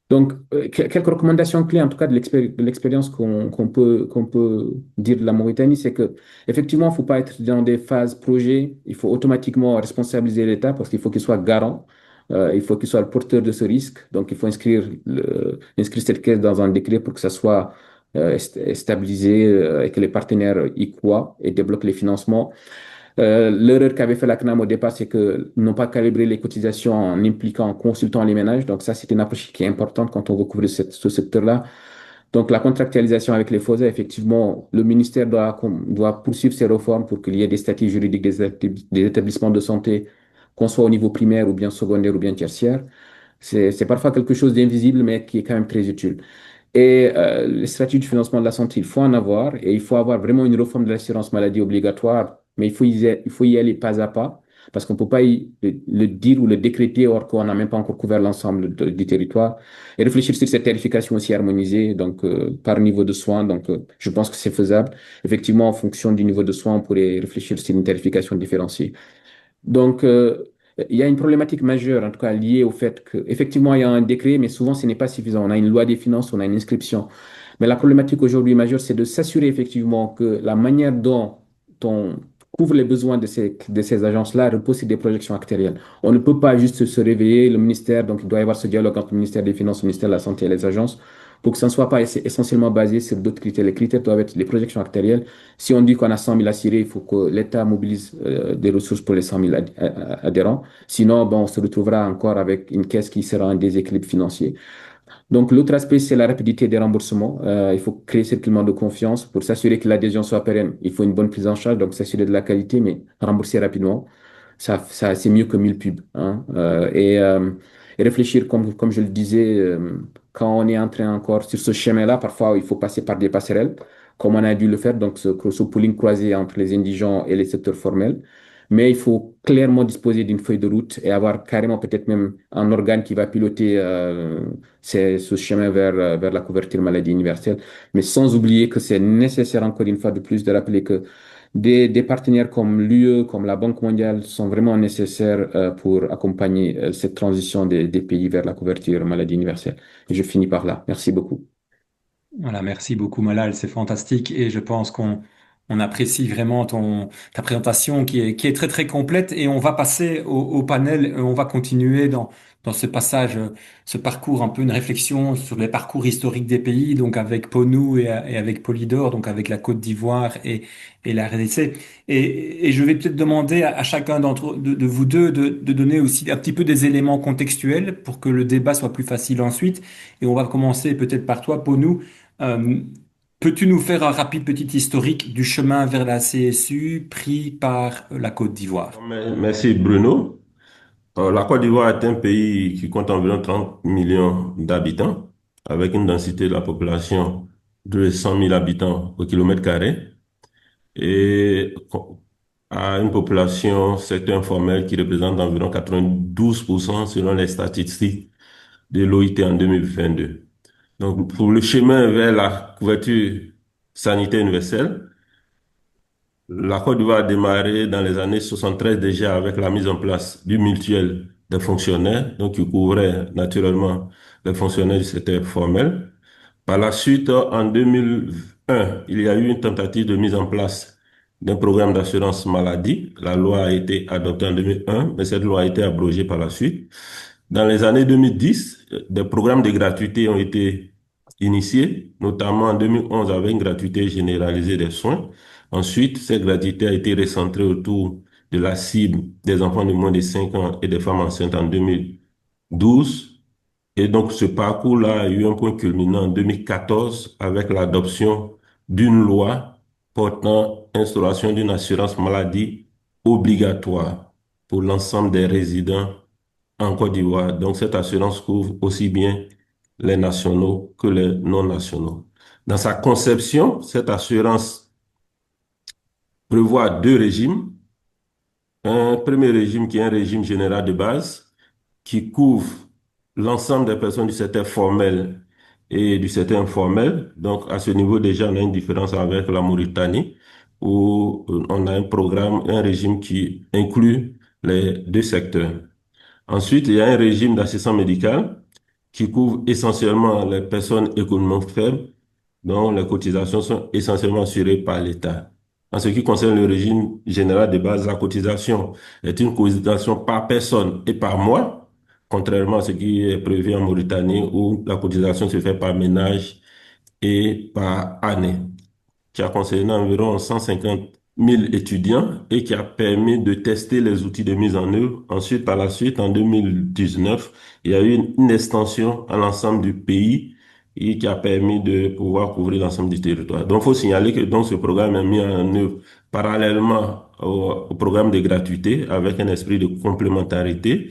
[SPEAKER 3] Donc, quelques recommandations clés, en tout cas de l'expérience qu'on peut dire de la Mauritanie, c'est que effectivement, il ne faut pas être dans des phases projet. Il faut automatiquement responsabiliser l'État parce qu'il faut qu'il soit garant. Il faut qu'il soit le porteur de ce risque. Donc, il faut inscrire cette caisse dans un décret pour que ça soit stabilisé et que les partenaires y croient et débloquent les financements. L'erreur qu'avait fait la CNAM au départ, c'est qu'ils n'ont pas calibré les cotisations en impliquant, en consultant les ménages. Donc ça, c'est une approche qui est importante quand on veut couvrir ce secteur-là. Donc la contractualisation avec les FOSA, effectivement, le ministère doit poursuivre ses réformes pour qu'il y ait des statuts juridiques des établissements de santé, qu'on soit au niveau primaire ou bien secondaire ou bien tertiaire. C'est parfois quelque chose d'invisible, mais qui est quand même très utile. Et les statuts de financement de la santé, il faut en avoir et il faut avoir vraiment une réforme de l'assurance maladie obligatoire, mais il faut y aller pas à pas parce qu'on ne peut pas le dire ou le décréter or qu'on n'a même pas encore couvert l'ensemble du territoire et réfléchir sur cette tarification aussi harmonisée donc par niveau de soins. Donc, je pense que c'est faisable. Effectivement, en fonction du niveau de soins, on pourrait réfléchir sur une tarification différenciée. Donc, il y a une problématique majeure, en tout cas liée au fait qu'effectivement, il y a un décret, mais souvent, ce n'est pas suffisant. On a une loi des finances, on a une inscription. Mais la problématique aujourd'hui majeure, c'est de s'assurer effectivement que la manière dont on couvre les besoins de ces agences-là repose sur des projections actuarielles. On ne peut pas juste se réveiller, le ministère, donc il doit y avoir ce dialogue entre le ministère des Finances, le ministère de la Santé et les agences pour que ça ne soit pas essentiellement basé sur d'autres critères. Les critères doivent être les projections actuarielles. Si on dit qu'on a 100 000 assurés, il faut que l'État mobilise des ressources pour les 100 000 adhérents. Sinon, bon, on se retrouvera encore avec une caisse qui sera en déséquilibre financier. Donc, l'autre aspect, c'est la rapidité des remboursements. Il faut créer ce climat de confiance pour s'assurer que l'adhésion soit pérenne. Il faut une bonne prise en charge, donc s'assurer de la qualité, mais rembourser rapidement. C'est mieux que 1000 pubs, hein. Et réfléchir, comme je le disais, quand on est en train encore sur ce chemin-là, parfois il faut passer par des passerelles, comme on a dû le faire, donc ce pooling croisé entre les indigents et les secteurs formels. Mais il faut clairement disposer d'une feuille de route et avoir carrément peut-être même un organe qui va piloter ce chemin vers la couverture maladie universelle. Mais sans oublier que c'est nécessaire, encore une fois de plus, de rappeler que des partenaires comme l'UE, comme la Banque mondiale sont vraiment nécessaires pour accompagner cette transition des pays vers la couverture maladie universelle. Et je finis par là. Merci beaucoup.
[SPEAKER 2] Voilà, merci beaucoup Malal, c'est fantastique et je pense qu'on apprécie vraiment ta présentation qui est très très complète et on va passer au panel, on va continuer dans ce passage, ce parcours, un peu une réflexion sur les parcours historiques des pays, donc avec Ponou et avec Polydor, donc avec la Côte d'Ivoire et la RDC. Et je vais peut-être demander à chacun de vous deux de donner aussi un petit peu des éléments contextuels pour que le débat soit plus facile ensuite. Et on va commencer peut-être par toi, Ponou. Euh, Peux-tu nous faire un rapide petit historique du chemin vers la CSU pris par la Côte d'Ivoire?
[SPEAKER 4] Merci Bruno. La Côte d'Ivoire est un pays qui compte environ 30 millions d'habitants, avec une densité de la population de 100 000 habitants au kilomètre carré et a une population secteur informel qui représente environ 92% selon les statistiques de l'OIT en 2022. Donc, pour le chemin vers la couverture sanitaire universelle, la Côte d'Ivoire a démarré dans les années 73 déjà avec la mise en place du mutuel des fonctionnaires, donc qui couvrait naturellement les fonctionnaires du secteur formel. Par la suite, en 2001, il y a eu une tentative de mise en place d'un programme d'assurance maladie. La loi a été adoptée en 2001, mais cette loi a été abrogée par la suite. Dans les années 2010, des programmes de gratuité ont été initiés, notamment en 2011 avec une gratuité généralisée des soins. Ensuite, cette gratuité a été recentrée autour de la cible des enfants de moins de 5 ans et des femmes enceintes en 2012. Et donc, ce parcours-là a eu un point culminant en 2014 avec l'adoption d'une loi portant instauration d'une assurance maladie obligatoire pour l'ensemble des résidents en Côte d'Ivoire. Donc, cette assurance couvre aussi bien les nationaux que les non-nationaux. Dans sa conception, cette assurance prévoit deux régimes. Un premier régime qui est un régime général de base qui couvre l'ensemble des personnes du secteur formel et du secteur informel. Donc, à ce niveau, déjà, on a une différence avec la Mauritanie où on a un programme, un régime qui inclut les deux secteurs. Ensuite, il y a un régime d'assistance médicale qui couvre essentiellement les personnes économiquement faibles dont les cotisations sont essentiellement assurées par l'État. En ce qui concerne le régime général de base, la cotisation est une cotisation par personne et par mois, contrairement à ce qui est prévu en Mauritanie où la cotisation se fait par ménage et par année, qui a concerné environ 150 000 étudiants et qui a permis de tester les outils de mise en œuvre. Ensuite, par la suite, en 2019, il y a eu une extension à l'ensemble du pays et qui a permis de pouvoir couvrir l'ensemble du territoire. Donc, il faut signaler que donc, ce programme est mis en œuvre parallèlement au programme de gratuité avec un esprit de complémentarité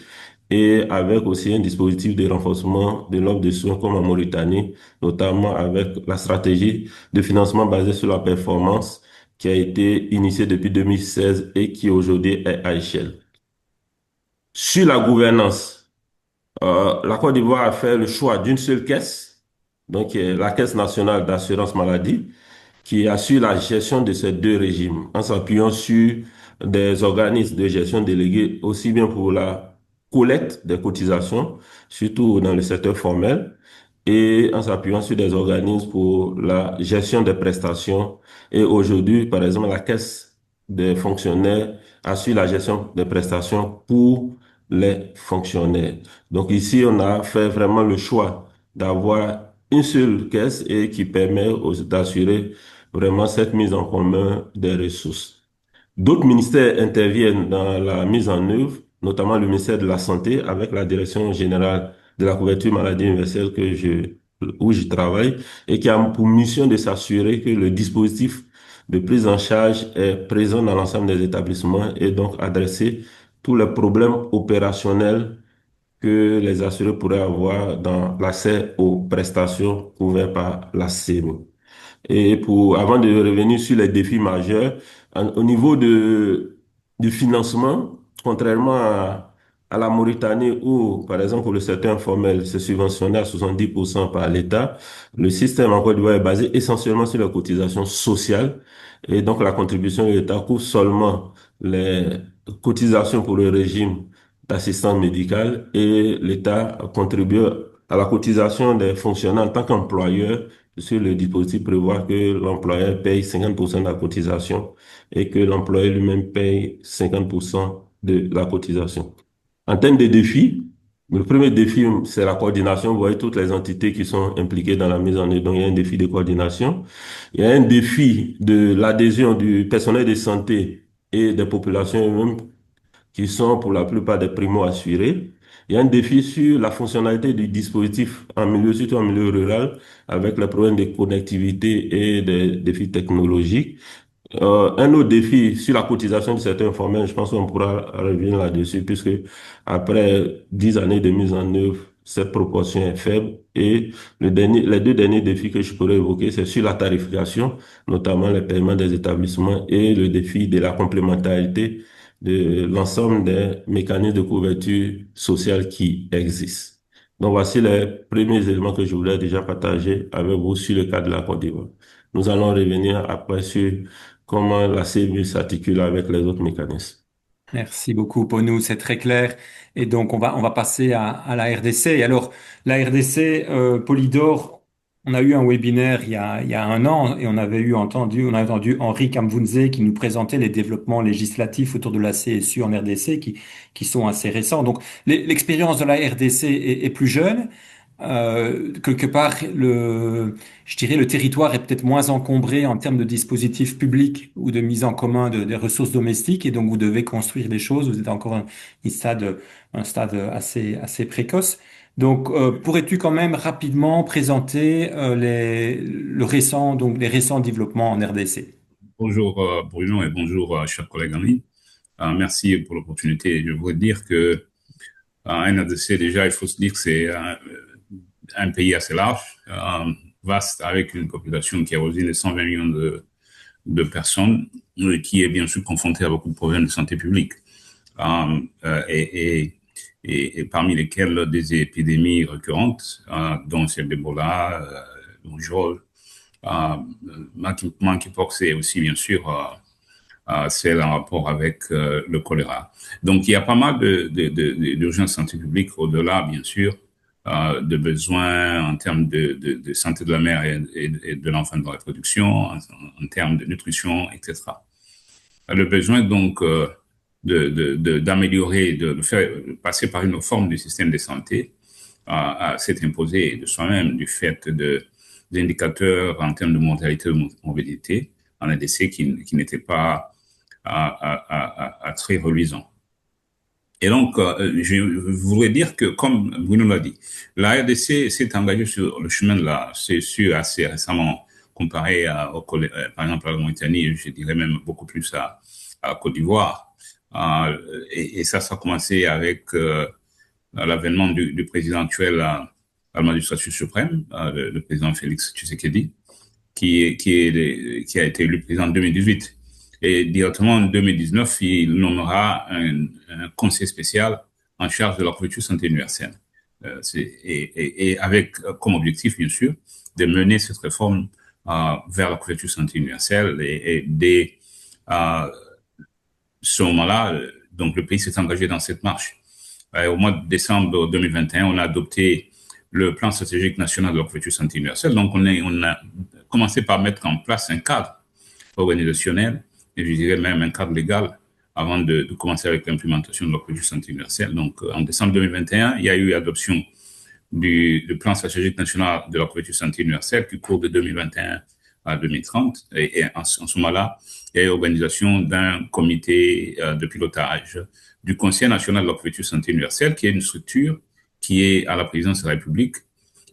[SPEAKER 4] et avec aussi un dispositif de renforcement de l'offre de soins comme en Mauritanie, notamment avec la stratégie de financement basée sur la performance qui a été initiée depuis 2016 et qui aujourd'hui est à échelle. Sur la gouvernance, la Côte d'Ivoire a fait le choix d'une seule caisse, donc la Caisse nationale d'assurance maladie, qui assure la gestion de ces deux régimes en s'appuyant sur des organismes de gestion délégués aussi bien pour la collecte des cotisations, surtout dans le secteur formel, et en s'appuyant sur des organismes pour la gestion des prestations. Et aujourd'hui, par exemple, la caisse des fonctionnaires assure la gestion des prestations pour les fonctionnaires. Donc ici, on a fait vraiment le choix d'avoir une seule caisse et qui permet d'assurer vraiment cette mise en commun des ressources. D'autres ministères interviennent dans la mise en œuvre, notamment le ministère de la Santé avec la Direction générale de la couverture maladie universelle où je travaille et qui a pour mission de s'assurer que le dispositif de prise en charge est présent dans l'ensemble des établissements et donc adresser tous les problèmes opérationnels que les assurés pourraient avoir dans l'accès aux prestations couvertes par la CMU. Et avant de revenir sur les défis majeurs, au niveau du financement, contrairement à la Mauritanie où, par exemple, pour le secteur informel, c'est subventionné à 70% par l'État, le système en Côte d'Ivoire est basé essentiellement sur la cotisation sociale et donc la contribution de l'État couvre seulement les cotisations pour le régime d'assistance médicale et l'État contribue à la cotisation des fonctionnaires en tant qu'employeur sur le dispositif prévoit que l'employeur paye 50% de la cotisation et que l'employé lui-même paye 50% de la cotisation. En termes de défis, le premier défi, c'est la coordination. Vous voyez toutes les entités qui sont impliquées dans la mise en œuvre. Donc, il y a un défi de coordination. Il y a un défi de l'adhésion du personnel de santé et des populations eux-mêmes qui sont pour la plupart des primo-assurés. Il y a un défi sur la fonctionnalité du dispositif en milieu, surtout en milieu rural, avec les problèmes de connectivité et des défis technologiques. Un autre défi sur la cotisation du secteur informel, je pense qu'on pourra revenir là-dessus, puisque après 10 années de mise en œuvre, cette proportion est faible. Et les deux derniers défis que je pourrais évoquer, c'est sur la tarification, notamment le paiement des établissements et le défi de la complémentarité de l'ensemble des mécanismes de couverture sociale qui existent. Donc, voici les premiers éléments que je voulais déjà partager avec vous sur le cas de la Côte d'Ivoire. Nous allons revenir après sur comment la CMU s'articule avec les autres mécanismes.
[SPEAKER 2] Merci beaucoup, Ponou, c'est très clair. Et donc, on va passer à la RDC. Et alors, la RDC, Polydor, on a eu un webinaire il y a 1 an et on a entendu Henri Kamvounze qui nous présentait les développements législatifs autour de la CSU en RDC qui sont assez récents. Donc, l'expérience de la RDC est plus jeune. Quelque part, je dirais, le territoire est peut-être moins encombré en termes de dispositifs publics ou de mise en commun des ressources domestiques, et donc vous devez construire des choses. Vous êtes encore un stade assez précoce. Donc, pourrais-tu quand même rapidement présenter les récents développements en RDC?
[SPEAKER 5] Bonjour Bruno et bonjour chers collègues amis. Merci pour l'opportunité. Je voudrais dire que NRDC, déjà, il faut se dire que c'est un pays assez large, vaste, avec une population qui avoisine les 120 millions de personnes, qui est bien sûr confrontée à beaucoup de problèmes de santé publique, et parmi lesquels des épidémies récurrentes, dont celle d'Ebola, rougeole, monkeypox et aussi bien sûr celle en rapport avec le choléra. Donc il y a pas mal d'urgences santé publique au-delà, bien sûr, de besoins en termes de santé de la mère et de l'enfant de la reproduction, en termes de nutrition, etc. Le besoin donc d'améliorer, de faire passer par une forme du système de santé s'est imposé de soi-même du fait d'indicateurs en termes de mortalité et de morbidité en ADC qui n'étaient pas très reluisants. Et donc, je voudrais dire que, comme Bruno l'a dit, la RDC s'est engagée sur le chemin de la CSU assez récemment, comparé par exemple à la Mauritanie, je dirais même beaucoup plus à la Côte d'Ivoire. Et ça a commencé avec l'avènement du président actuel à la magistrature suprême, le président Félix Tshisekedi, qui a été élu président en 2018. Et directement en 2019, il nommera un conseil spécial en charge de la couverture santé universelle. Et avec comme objectif, bien sûr, de mener cette réforme vers la couverture santé universelle. Et dès ce moment-là, donc le pays s'est engagé dans cette marche. Au mois de décembre 2021, on a adopté le plan stratégique national de la couverture santé universelle. Donc, on a commencé par mettre en place un cadre organisationnel et je dirais même un cadre légal avant de commencer avec l'implémentation de la couverture santé universelle. Donc, en décembre 2021, il y a eu adoption du plan stratégique national de la couverture santé universelle qui court de 2021 à 2030. Et en ce moment-là, il y a eu organisation d'un comité de pilotage du Conseil national de la couverture santé universelle, qui est une structure qui est à la présidence de la République,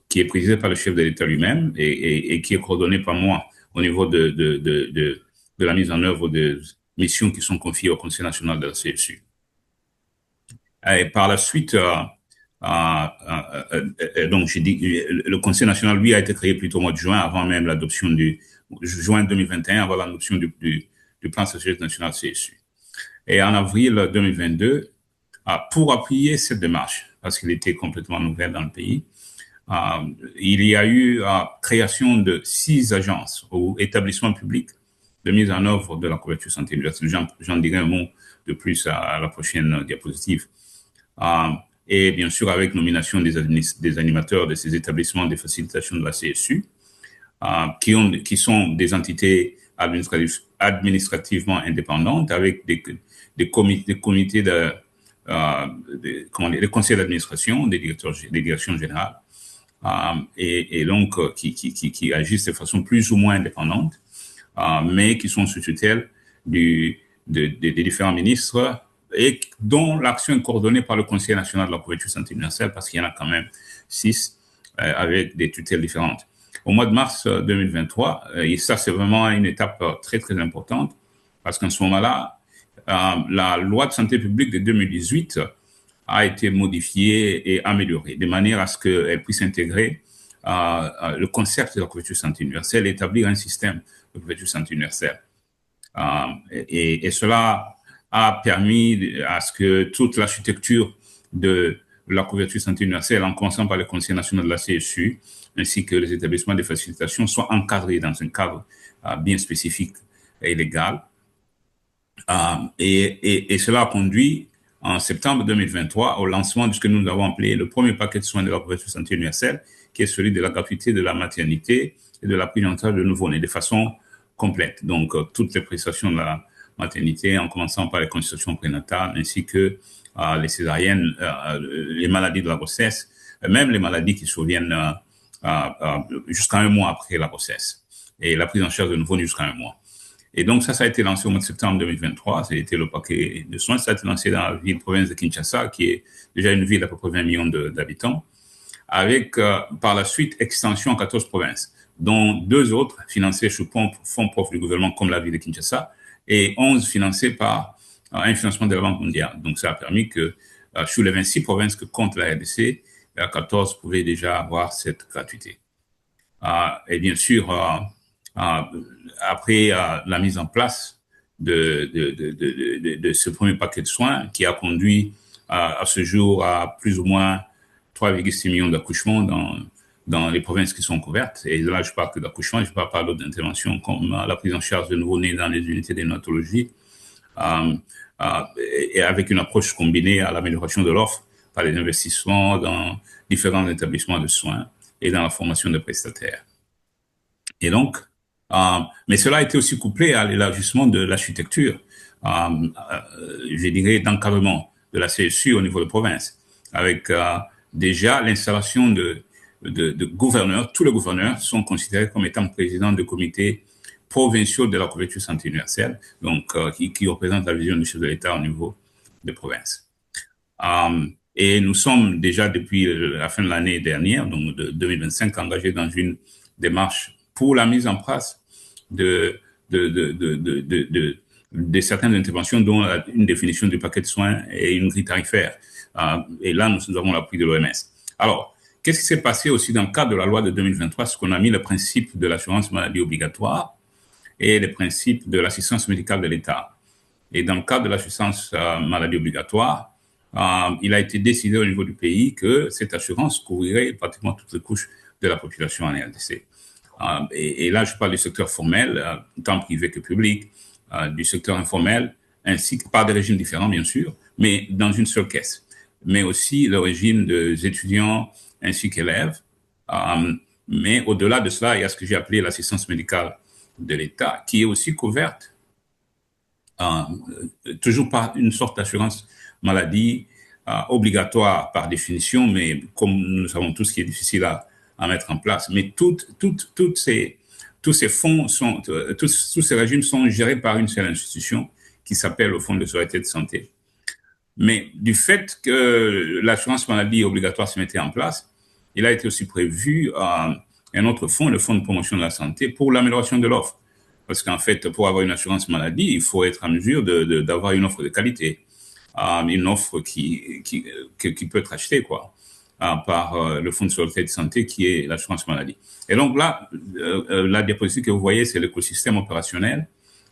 [SPEAKER 5] qui est présidée par le chef de l'État lui-même et qui est coordonnée par moi au niveau de la mise en œuvre des missions qui sont confiées au Conseil national de la CSU. Et par la suite, donc j'ai dit, le Conseil national, lui, a été créé plutôt au mois de juin, avant même l'adoption du juin 2021, avant l'adoption du plan stratégique national CSU. Et en avril 2022, pour appuyer cette démarche, parce qu'elle était complètement nouvelle dans le pays, il y a eu création de 6 agences ou établissements publics de mise en œuvre de la couverture santé universelle. J'en dirai un mot de plus à la prochaine diapositive. Et bien sûr, avec nomination des animateurs de ces établissements de facilitation de la CSU, qui sont des entités administrativement indépendantes avec des comités des conseils d'administration, des directions générales, et donc qui agissent de façon plus ou moins indépendante, mais qui sont sous tutelle des différents ministres et dont l'action est coordonnée par le Conseil national de la couverture santé universelle, parce qu'il y en a quand même 6 avec des tutelles différentes. Au mois de mars 2023, et ça c'est vraiment une étape très très importante, parce qu'en ce moment-là, la loi de santé publique de 2018 a été modifiée et améliorée, de manière à ce qu'elle puisse intégrer le concept de la couverture santé universelle et établir un système de couverture santé universelle. Et cela a permis à ce que toute l'architecture de la couverture santé universelle, en commençant par le Conseil national de la CSU, ainsi que les établissements de facilitation, soient encadrés dans un cadre bien spécifique et légal. Et cela a conduit en septembre 2023 au lancement de ce que nous avons appelé le premier paquet de soins de la couverture santé universelle, qui est celui de la gratuité de la maternité et de la prise en charge de nouveau-nés de façon complète. Donc, toutes les prestations de la maternité, en commençant par les consultations prénatales, ainsi que les césariennes, les maladies de la grossesse, même les maladies qui surviennent jusqu'à un mois après la grossesse, et la prise en charge de nouveau-nés jusqu'à un mois. Et donc, ça a été lancé au mois de septembre 2023. Ça a été le paquet de soins. Ça a été lancé dans la ville-province de Kinshasa, qui est déjà une ville d'à peu près 20 millions d'habitants, avec, par la suite, extension en 14 provinces, dont 2 autres financées sous fonds propres du gouvernement, comme la ville de Kinshasa, et 11 financées par un financement de la Banque mondiale. Donc, ça a permis que, sur les 26 provinces que compte la RDC, 14 pouvaient déjà avoir cette gratuité. Et bien sûr, après la mise en place de ce premier paquet de soins qui a conduit à ce jour à plus ou moins 3,6 millions d'accouchements dans les provinces qui sont couvertes. Et là, je parle que d'accouchement, je parle pas d'autres interventions comme la prise en charge de nouveau-nés dans les unités de néonatologie, et avec une approche combinée à l'amélioration de l'offre par les investissements dans différents établissements de soins et dans la formation de prestataires. Et donc, mais cela a été aussi couplé à l'élargissement de l'architecture, je dirais, d'encadrement de la CSU au niveau de province, avec déjà l'installation de gouverneurs. Tous les gouverneurs sont considérés comme étant présidents de comités provinciaux de la couverture santé universelle, donc qui représentent la vision du chef de l'État au niveau des provinces. Et nous sommes déjà depuis la fin de l'année dernière, donc de 2025, engagés dans une démarche pour la mise en place de certaines interventions, dont une définition du paquet de soins et une grille tarifaire. Et là, nous avons l'appui de l'OMS. Alors, qu'est-ce qui s'est passé aussi dans le cadre de la loi de 2023, c'est qu'on a mis le principe de l'assurance maladie obligatoire et les principes de l'assistance médicale de l'État. Et dans le cadre de l'assistance maladie obligatoire, il a été décidé au niveau du pays que cette assurance couvrirait pratiquement toutes les couches de la population en RDC. Et là, je parle du secteur formel, tant privé que public, du secteur informel, ainsi que par des régimes différents, bien sûr, mais dans une seule caisse. Mais aussi le régime des étudiants ainsi qu'élèves. Mais au-delà de cela, il y a ce que j'ai appelé l'assistance médicale de l'État, qui est aussi couverte toujours par une sorte d'assurance maladie obligatoire par définition, mais comme nous savons tous qu'il est difficile à mettre en place. Mais tous ces fonds tous ces régimes sont gérés par une seule institution qui s'appelle le Fonds de solidarité de santé. Mais du fait que l'assurance maladie obligatoire se mettait en place, il a été aussi prévu un autre fonds, le Fonds de promotion de la santé, pour l'amélioration de l'offre. Parce qu'en fait, pour avoir une assurance maladie, il faut être en mesure d'avoir une offre de qualité, une offre qui peut être achetée, quoi, par le Fonds de solidarité de santé, qui est l'assurance maladie. Et donc là, la diapositive que vous voyez, c'est l'écosystème opérationnel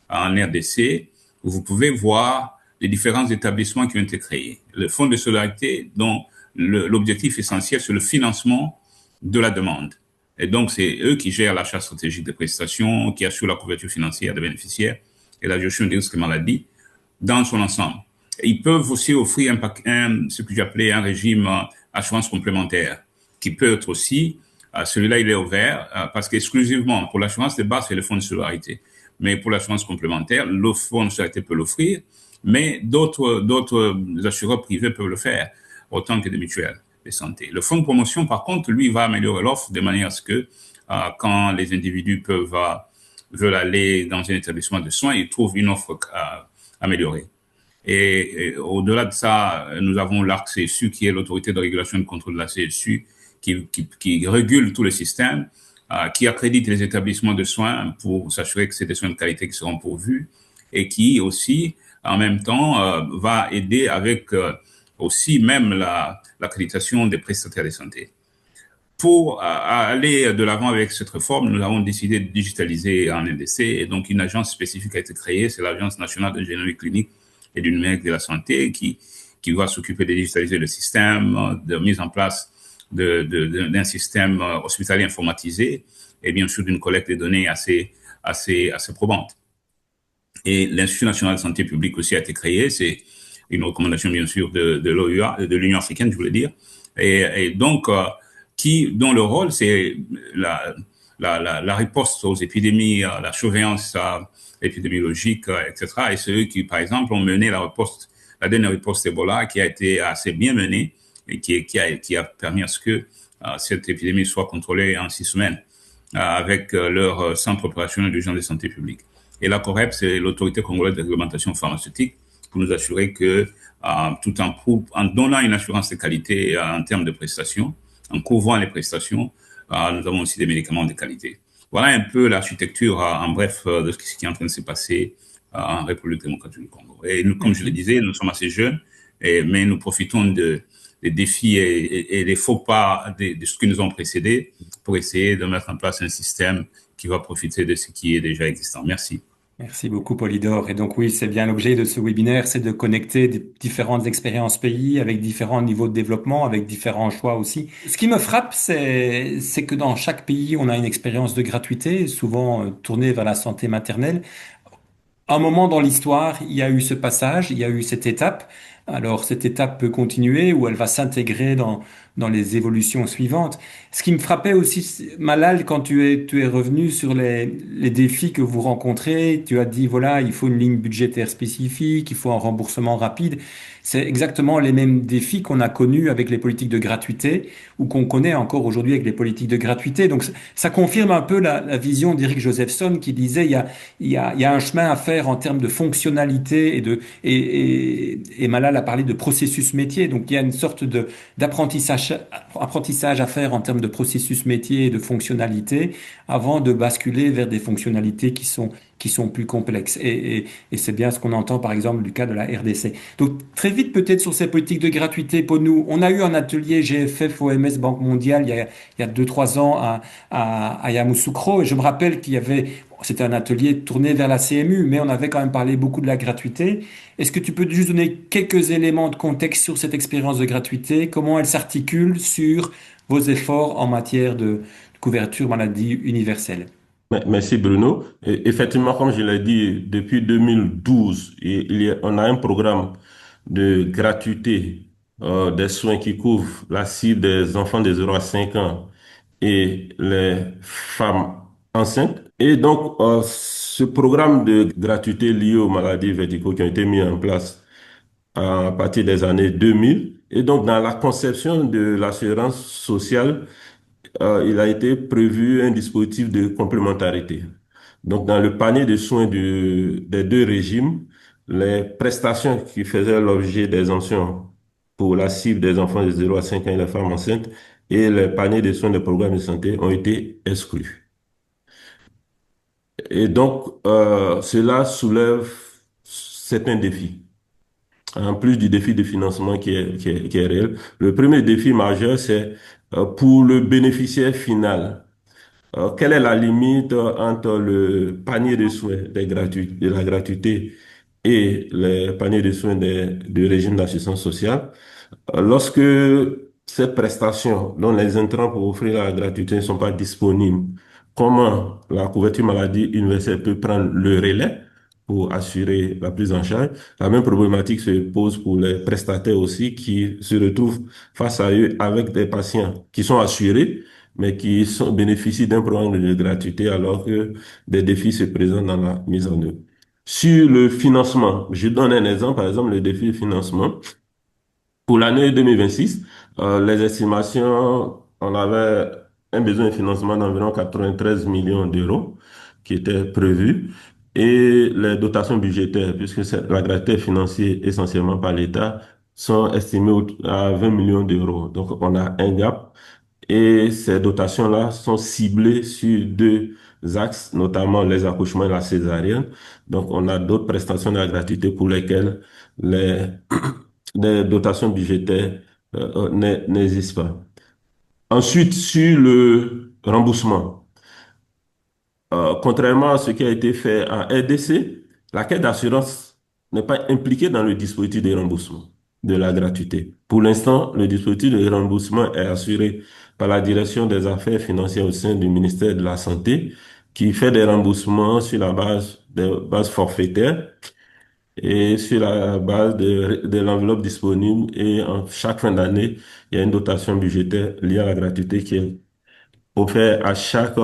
[SPEAKER 5] en RDC, où vous pouvez voir les différents établissements qui ont été créés. Le Fonds de solidarité, dont l'objectif essentiel, c'est le financement de la demande. Et donc, c'est eux qui gèrent l'achat stratégique des prestations, qui assurent la couverture financière des bénéficiaires et la gestion des risques maladie dans son ensemble. Et ils peuvent aussi offrir ce que j'appelais un régime assurance complémentaire, qui peut être aussi, celui-là, il est ouvert, parce qu'exclusivement pour l'assurance de base, c'est le Fonds de solidarité. Mais pour l'assurance complémentaire, le Fonds de solidarité peut l'offrir, mais d'autres assureurs privés peuvent le faire, autant que des mutuelles de santé. Le fonds de promotion, par contre, lui, va améliorer l'offre de manière à ce que quand les individus veulent aller dans un établissement de soins, ils trouvent une offre améliorée. Et au-delà de ça, nous avons l'ARC-CSU, qui est l'autorité de régulation et de contrôle de la CSU, qui régule tout le système, qui accrédite les établissements de soins pour s'assurer que c'est des soins de qualité qui seront pourvus, et qui aussi, en même temps, va aider avec aussi même l'accréditation des prestataires de santé. Pour aller de l'avant avec cette réforme, nous avons décidé de digitaliser en RDC, et donc une agence spécifique a été créée, c'est l'Agence nationale d'ingénierie clinique et du numérique de la santé, qui va s'occuper de digitaliser le système, de mise en place d'un système hospitalier informatisé, et bien sûr d'une collecte de données assez probante. Et l'Institut national de santé publique aussi a été créé. C'est une recommandation, bien sûr, de l'OUA, de l'Union africaine, je voulais dire. Et donc, dont le rôle, c'est la riposte aux épidémies, la surveillance épidémiologique, etc. Et ceux qui, par exemple, ont mené la dernière riposte Ebola, qui a été assez bien menée et qui a permis à ce que cette épidémie soit contrôlée en 6 semaines avec leur centre opérationnel d'urgence de santé publique. Et la COREP, c'est l'autorité congolaise de réglementation pharmaceutique, pour nous assurer que, tout en donnant une assurance de qualité en termes de prestations, en couvrant les prestations, nous avons aussi des médicaments de qualité. Voilà un peu l'architecture, en bref, de ce qui est en train de se passer en République démocratique du Congo. Et nous, comme je le disais, nous sommes assez jeunes, mais nous profitons des défis et des faux pas de ce qui nous ont précédés pour essayer de mettre en place un système qui va profiter de ce qui est déjà existant. Merci.
[SPEAKER 2] Merci beaucoup, Polydore. Et donc oui, c'est bien l'objet de ce webinaire, c'est de connecter des différentes expériences pays avec différents niveaux de développement, avec différents choix aussi. Ce qui me frappe, c'est que dans chaque pays, on a une expérience de gratuité, souvent tournée vers la santé maternelle. À un moment dans l'histoire, il y a eu ce passage, il y a eu cette étape. Alors, cette étape peut continuer ou elle va s'intégrer dans les évolutions suivantes. Ce qui me frappait aussi, Malal, quand tu es revenu sur les défis que vous rencontrez, tu as dit, voilà, il faut une ligne budgétaire spécifique, il faut un remboursement rapide. C'est exactement les mêmes défis qu'on a connus avec les politiques de gratuité ou qu'on connaît encore aujourd'hui avec les politiques de gratuité. Donc, ça confirme un peu la vision d'Éric Josephson qui disait, il y a un chemin à faire en termes de fonctionnalité et Malal a parlé de processus métier. Donc, il y a une sorte d'apprentissage à faire en termes de processus métier et de fonctionnalité avant de basculer vers des fonctionnalités qui sont plus complexes. Et c'est bien ce qu'on entend, par exemple, du cas de la RDC. Donc, très vite, peut-être sur ces politiques de gratuité pour nous, on a eu un atelier GFF, OMS, Banque mondiale, il y a 2-3 ans à Yamoussoukro, et je me rappelle qu'il y avait, c'était un atelier tourné vers la CMU, mais on avait quand même parlé beaucoup de la gratuité. Est-ce que tu peux juste donner quelques éléments de contexte sur cette expérience de gratuité, comment elle s'articule sur vos efforts en matière de couverture maladie universelle?
[SPEAKER 4] Merci Bruno. Effectivement, comme je l'ai dit, depuis 2012, on a un programme de gratuité des soins qui couvre la cible des enfants de 0 à 5 ans et les femmes enceintes. Et donc, ce programme de gratuité lié aux maladies verticaux qui ont été mis en place à partir des années 2000. Et donc, dans la conception de l'assurance sociale, il a été prévu un dispositif de complémentarité. Donc, dans le panier de soins des deux régimes, les prestations qui faisaient l'objet d'exemptions pour la cible des enfants de 0 à 5 ans et les femmes enceintes et les paniers de soins des programmes de santé ont été exclus. Et donc, cela soulève certains défis. En plus du défi de financement qui est réel. Le premier défi majeur, c'est pour le bénéficiaire final. Quelle est la limite entre le panier de soins de la gratuité et les paniers de soins du régime d'assistance sociale? Lorsque ces prestations, dont les intrants pour offrir la gratuité ne sont pas disponibles, comment la couverture maladie universelle peut prendre le relais pour assurer la prise en charge? La même problématique se pose pour les prestataires aussi qui se retrouvent face à eux avec des patients qui sont assurés, mais bénéficient d'un programme de gratuité alors que des défis se présentent dans la mise en œuvre. Sur le financement, je donne un exemple, par exemple le défi de financement. Pour l'année 2026, les estimations, on avait un besoin de financement d'environ 93 millions d'euros qui était prévu et les dotations budgétaires, puisque la gratuité est financée essentiellement par l'État, sont estimées à 20 millions d'euros. Donc, on a un gap et ces dotations-là sont ciblées sur deux axes, notamment les accouchements et la césarienne. Donc, on a d'autres prestations de la gratuité pour lesquelles les des dotations budgétaires n'existent pas. Ensuite, sur le remboursement, contrairement à ce qui a été fait en RDC, la caisse d'assurance n'est pas impliquée dans le dispositif de remboursement de la gratuité. Pour l'instant, le dispositif de remboursement est assuré par la direction des affaires financières au sein du ministère de la Santé, qui fait des remboursements sur la base de base forfaitaire et sur la base de l'enveloppe disponible. Et en chaque fin d'année, il y a une dotation budgétaire liée à la gratuité qui est offerte à chaque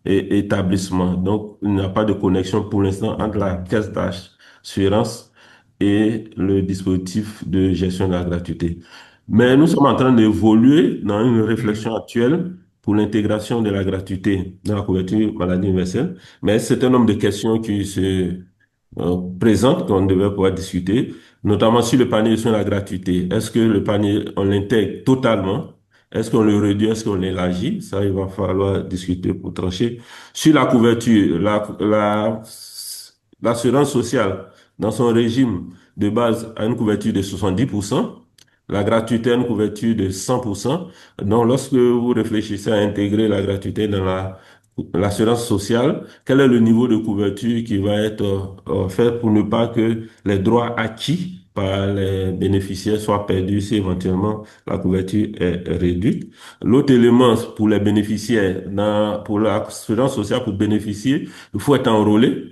[SPEAKER 4] établissement. Donc, il n'y a pas de connexion pour l'instant entre la caisse d'assurance et le dispositif de gestion de la gratuité. Mais nous sommes en train d'évoluer dans une réflexion actuelle pour l'intégration de la gratuité dans la couverture maladie universelle. Mais c'est un nombre de questions qui se présentent qu'on devait pouvoir discuter, notamment sur le panier de soins de la gratuité. Est-ce que le panier, on l'intègre totalement? Est-ce qu'on le réduit? Est-ce qu'on l'élargit? Ça, il va falloir discuter pour trancher. Sur la couverture, l'assurance sociale, dans son régime de base, a une couverture de 70%. La gratuité a une couverture de 100%. Donc, lorsque vous réfléchissez à intégrer la gratuité dans l'assurance sociale, quel est le niveau de couverture qui va être fait pour ne pas que les droits acquis par les bénéficiaires soient perdus si éventuellement la couverture est réduite. L'autre élément pour les bénéficiaires, pour l'assurance sociale, pour bénéficier, il faut être enrôlé.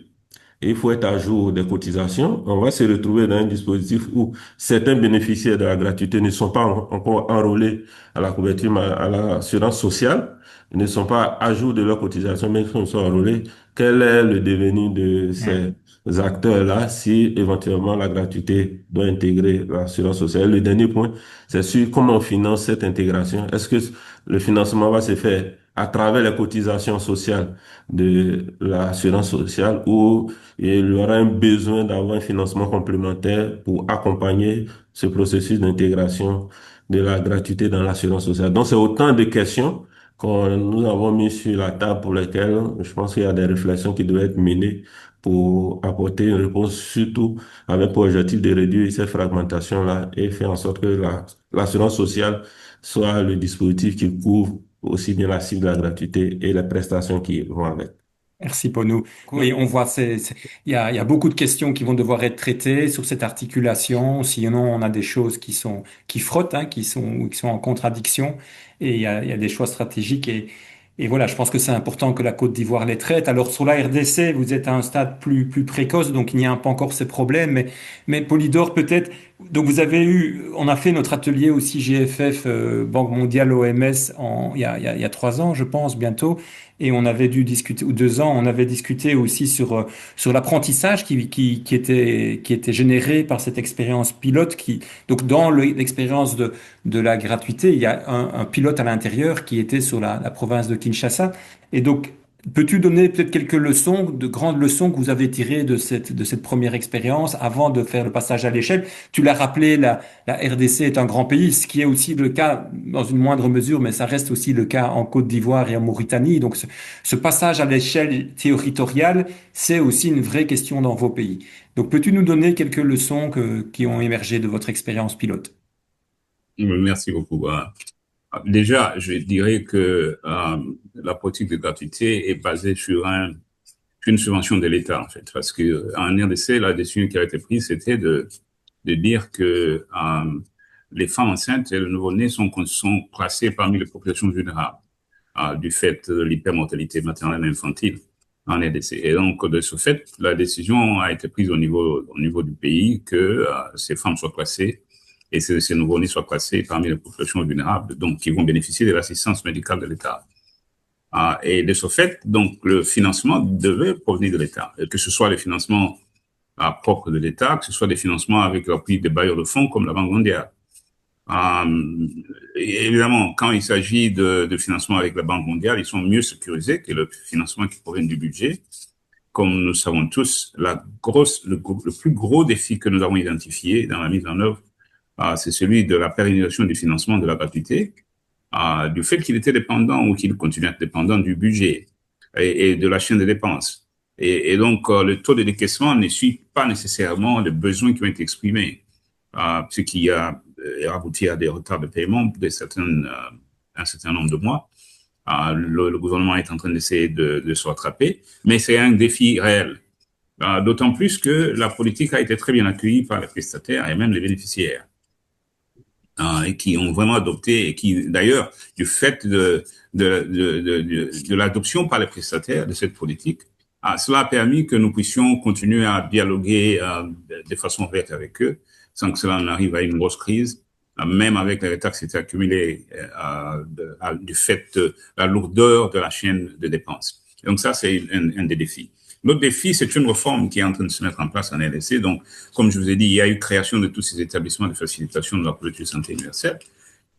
[SPEAKER 4] Et il faut être à jour des cotisations. On va se retrouver dans un dispositif où certains bénéficiaires de la gratuité ne sont pas encore enrôlés à la couverture, à l'assurance sociale. Ils ne sont pas à jour de leurs cotisations, mais ils sont enrôlés. Quel est le devenir de ces acteurs-là si éventuellement la gratuité doit intégrer l'assurance sociale? Le dernier point, c'est sur comment on finance cette intégration. Est-ce que le financement va se faire à travers les cotisations sociales de l'assurance sociale ou il y aura un besoin d'avoir un financement complémentaire pour accompagner ce processus d'intégration de la gratuité dans l'assurance sociale? Donc, c'est autant de questions que nous avons mis sur la table pour lesquelles je pense qu'il y a des réflexions qui doivent être menées pour apporter une réponse, surtout avec pour objectif de réduire cette fragmentation-là et faire en sorte que l'assurance sociale soit le dispositif qui couvre aussi bien la cible de la gratuité et les prestations qui vont avec.
[SPEAKER 2] Merci Ponou. Oui, on voit, il y a beaucoup de questions qui vont devoir être traitées sur cette articulation. Sinon, on a des choses qui frottent, hein, qui sont en contradiction. Et il y a des choix stratégiques. Et voilà, je pense que c'est important que la Côte d'Ivoire les traite. Alors, sur la RDC, vous êtes à un stade plus précoce, donc il n'y a pas encore ces problèmes. Mais Polydor, peut-être, donc on a fait notre atelier aussi GFF, Banque mondiale, OMS, il y a 3 ans, je pense, bientôt. Et on avait dû discuter, ou 2 ans, on avait discuté aussi sur l'apprentissage qui était généré par cette expérience pilote donc dans l'expérience de la gratuité, il y a un pilote à l'intérieur qui était sur la province de Kinshasa. Et donc, peux-tu donner peut-être quelques leçons, de grandes leçons que vous avez tirées de cette première expérience avant de faire le passage à l'échelle? Tu l'as rappelé, la RDC est un grand pays, ce qui est aussi le cas dans une moindre mesure, mais ça reste aussi le cas en Côte d'Ivoire et en Mauritanie. Donc, ce passage à l'échelle territoriale, c'est aussi une vraie question dans vos pays. Donc, peux-tu nous donner quelques leçons qui ont émergé de votre expérience pilote?
[SPEAKER 5] Merci beaucoup. Déjà, je dirais que la politique de gratuité est basée sur une subvention de l'État, en fait, parce que en RDC, la décision qui a été prise, c'était de dire que les femmes enceintes et le nouveau-né sont classées parmi les populations vulnérables du fait de l'hypermortalité maternelle et infantile en RDC. Et donc, de ce fait, la décision a été prise au niveau du pays que ces femmes soient classées et ces nouveaux-nés soient classés parmi les populations vulnérables, donc qui vont bénéficier de l'assistance médicale de l'État. Et de ce fait, donc, le financement devait provenir de l'État, que ce soit les financements propres de l'État, que ce soit des financements avec l'appui des bailleurs de fonds comme la Banque mondiale. Évidemment, quand il s'agit de financement avec la Banque mondiale, ils sont mieux sécurisés que le financement qui provient du budget. Comme nous savons tous, le plus gros défi que nous avons identifié dans la mise en œuvre, c'est celui de la pérennisation du financement de la gratuité, du fait qu'il était dépendant ou qu'il continue à être dépendant du budget et de la chaîne de dépenses. Et donc, le taux de décaissement ne suit pas nécessairement les besoins qui ont été exprimés, ce qui a abouti à des retards de paiement un certain nombre de mois. Le gouvernement est en train d'essayer de se rattraper, mais c'est un défi réel. D'autant plus que la politique a été très bien accueillie par les prestataires et même les bénéficiaires. Et qui ont vraiment adopté et qui, d'ailleurs, du fait de l'adoption par les prestataires de cette politique, Cela a permis que nous puissions continuer à dialoguer de façon ouverte avec eux, sans que cela n'arrive à une grosse crise, même avec les retards qui s'étaient accumulés du fait de la lourdeur de la chaîne de dépenses. Donc ça, c'est un des défis. L'autre défi, c'est une réforme qui est en train de se mettre en place en RDC. Donc, comme je vous ai dit, il y a eu création de tous ces établissements de facilitation de la couverture santé universelle,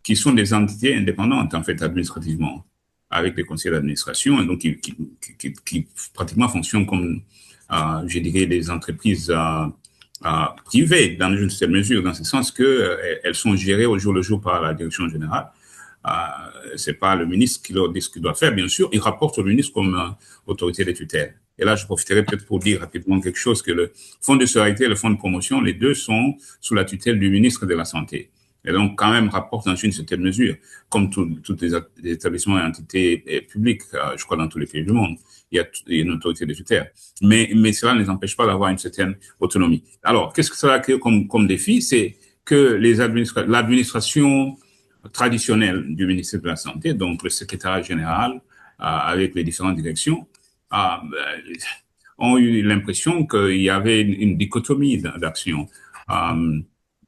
[SPEAKER 5] qui sont des entités indépendantes, en fait, administrativement, avec les conseils d'administration, et donc qui pratiquement fonctionnent comme, je dirais, des entreprises privées, dans une certaine mesure, dans ce sens que elles sont gérées au jour le jour par la direction générale. C'est pas le ministre qui leur dit ce qu'il doit faire, bien sûr. Il rapporte au ministre comme autorité de tutelle. Et là, je profiterai peut-être pour dire rapidement quelque chose, que le Fonds de solidarité et le Fonds de promotion, les deux sont sous la tutelle du ministre de la Santé. Et donc, quand même, rapportent dans une certaine mesure, comme tous les établissements et entités publiques, je crois, dans tous les pays du monde, il y a une autorité de tutelle. Mais cela ne les empêche pas d'avoir une certaine autonomie. Alors, qu'est-ce que cela crée comme défi? C'est que l'administration traditionnelle du ministère de la Santé, donc le secrétariat général, avec les différentes directions, ont eu l'impression qu'il y avait une dichotomie d'action.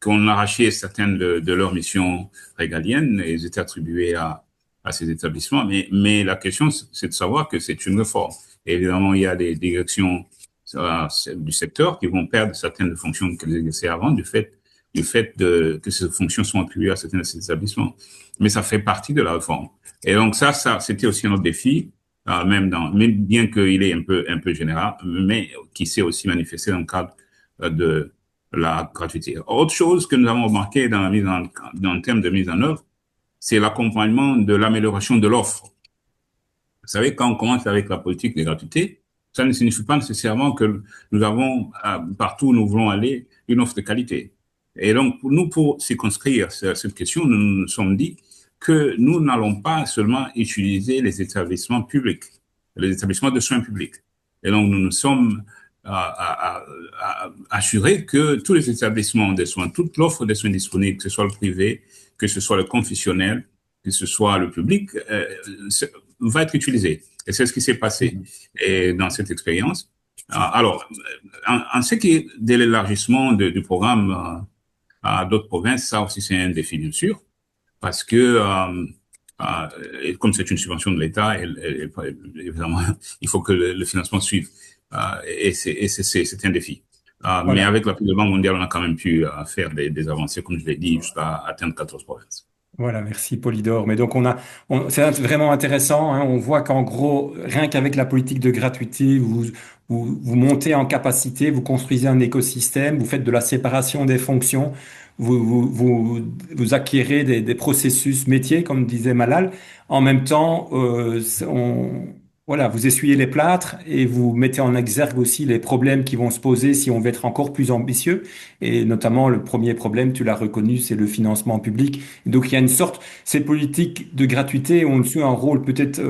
[SPEAKER 5] Qu'on arrachait certaines de leurs missions régaliennes et ils étaient attribués à ces établissements. Mais la question, c'est de savoir que c'est une réforme. Et évidemment, il y a des directions du secteur qui vont perdre certaines fonctions qu'elles exerçaient avant du fait que ces fonctions sont attribuées à certains de ces établissements. Mais ça fait partie de la réforme. Et donc ça c'était aussi un autre défi, même bien qu'il est un peu général, mais qui s'est aussi manifesté dans le cadre de la gratuité. Autre chose que nous avons remarqué dans le terme de mise en œuvre, c'est l'accompagnement de l'amélioration de l'offre. Vous savez, quand on commence avec la politique de gratuité, ça ne signifie pas nécessairement que nous avons, partout où nous voulons aller, une offre de qualité. Et donc, pour circonscrire cette question, nous nous sommes dit que nous n'allons pas seulement utiliser les établissements publics, les établissements de soins publics. Et donc, nous nous sommes assurer que tous les établissements de soins, toute l'offre de soins disponibles, que ce soit le privé, que ce soit le confessionnel, que ce soit le public, va être utilisée. Et c'est ce qui s'est passé dans cette expérience. Alors, en ce qui est de l'élargissement du programme à d'autres provinces, ça aussi c'est un défi, bien sûr, parce que comme c'est une subvention de l'État, évidemment, il faut que le financement suive. Et c'est un défi. Voilà. Mais avec l'appui de la Banque mondiale, on a quand même pu faire des avancées, comme je l'ai dit, jusqu'à atteindre 14 provinces.
[SPEAKER 2] Voilà, merci Polydore. Mais donc c'est vraiment intéressant, hein. On voit qu'en gros, rien qu'avec la politique de gratuité, vous montez en capacité, vous construisez un écosystème, vous faites de la séparation des fonctions, vous acquérez des processus métiers, comme disait Malal. En même temps, voilà, vous essuyez les plâtres et vous mettez en exergue aussi les problèmes qui vont se poser si on veut être encore plus ambitieux. Et notamment, le premier problème, tu l'as reconnu, c'est le financement public. Donc, il y a une sorte, ces politiques de gratuité ont aussi un rôle peut-être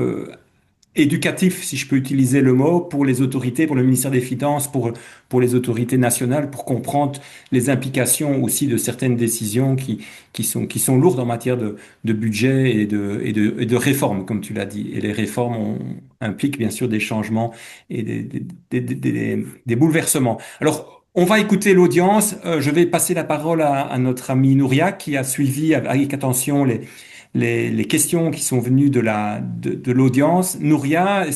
[SPEAKER 2] éducatif, si je peux utiliser le mot, pour les autorités, pour le ministère des Finances, pour les autorités nationales, pour comprendre les implications aussi de certaines décisions qui sont lourdes en matière de budget et de réformes, comme tu l'as dit. Et les réformes impliquent bien sûr des changements et des bouleversements. Alors, on va écouter l'audience. Je vais passer la parole à notre ami Nouria qui a suivi avec attention les questions qui sont venues de l'audience. Nouria,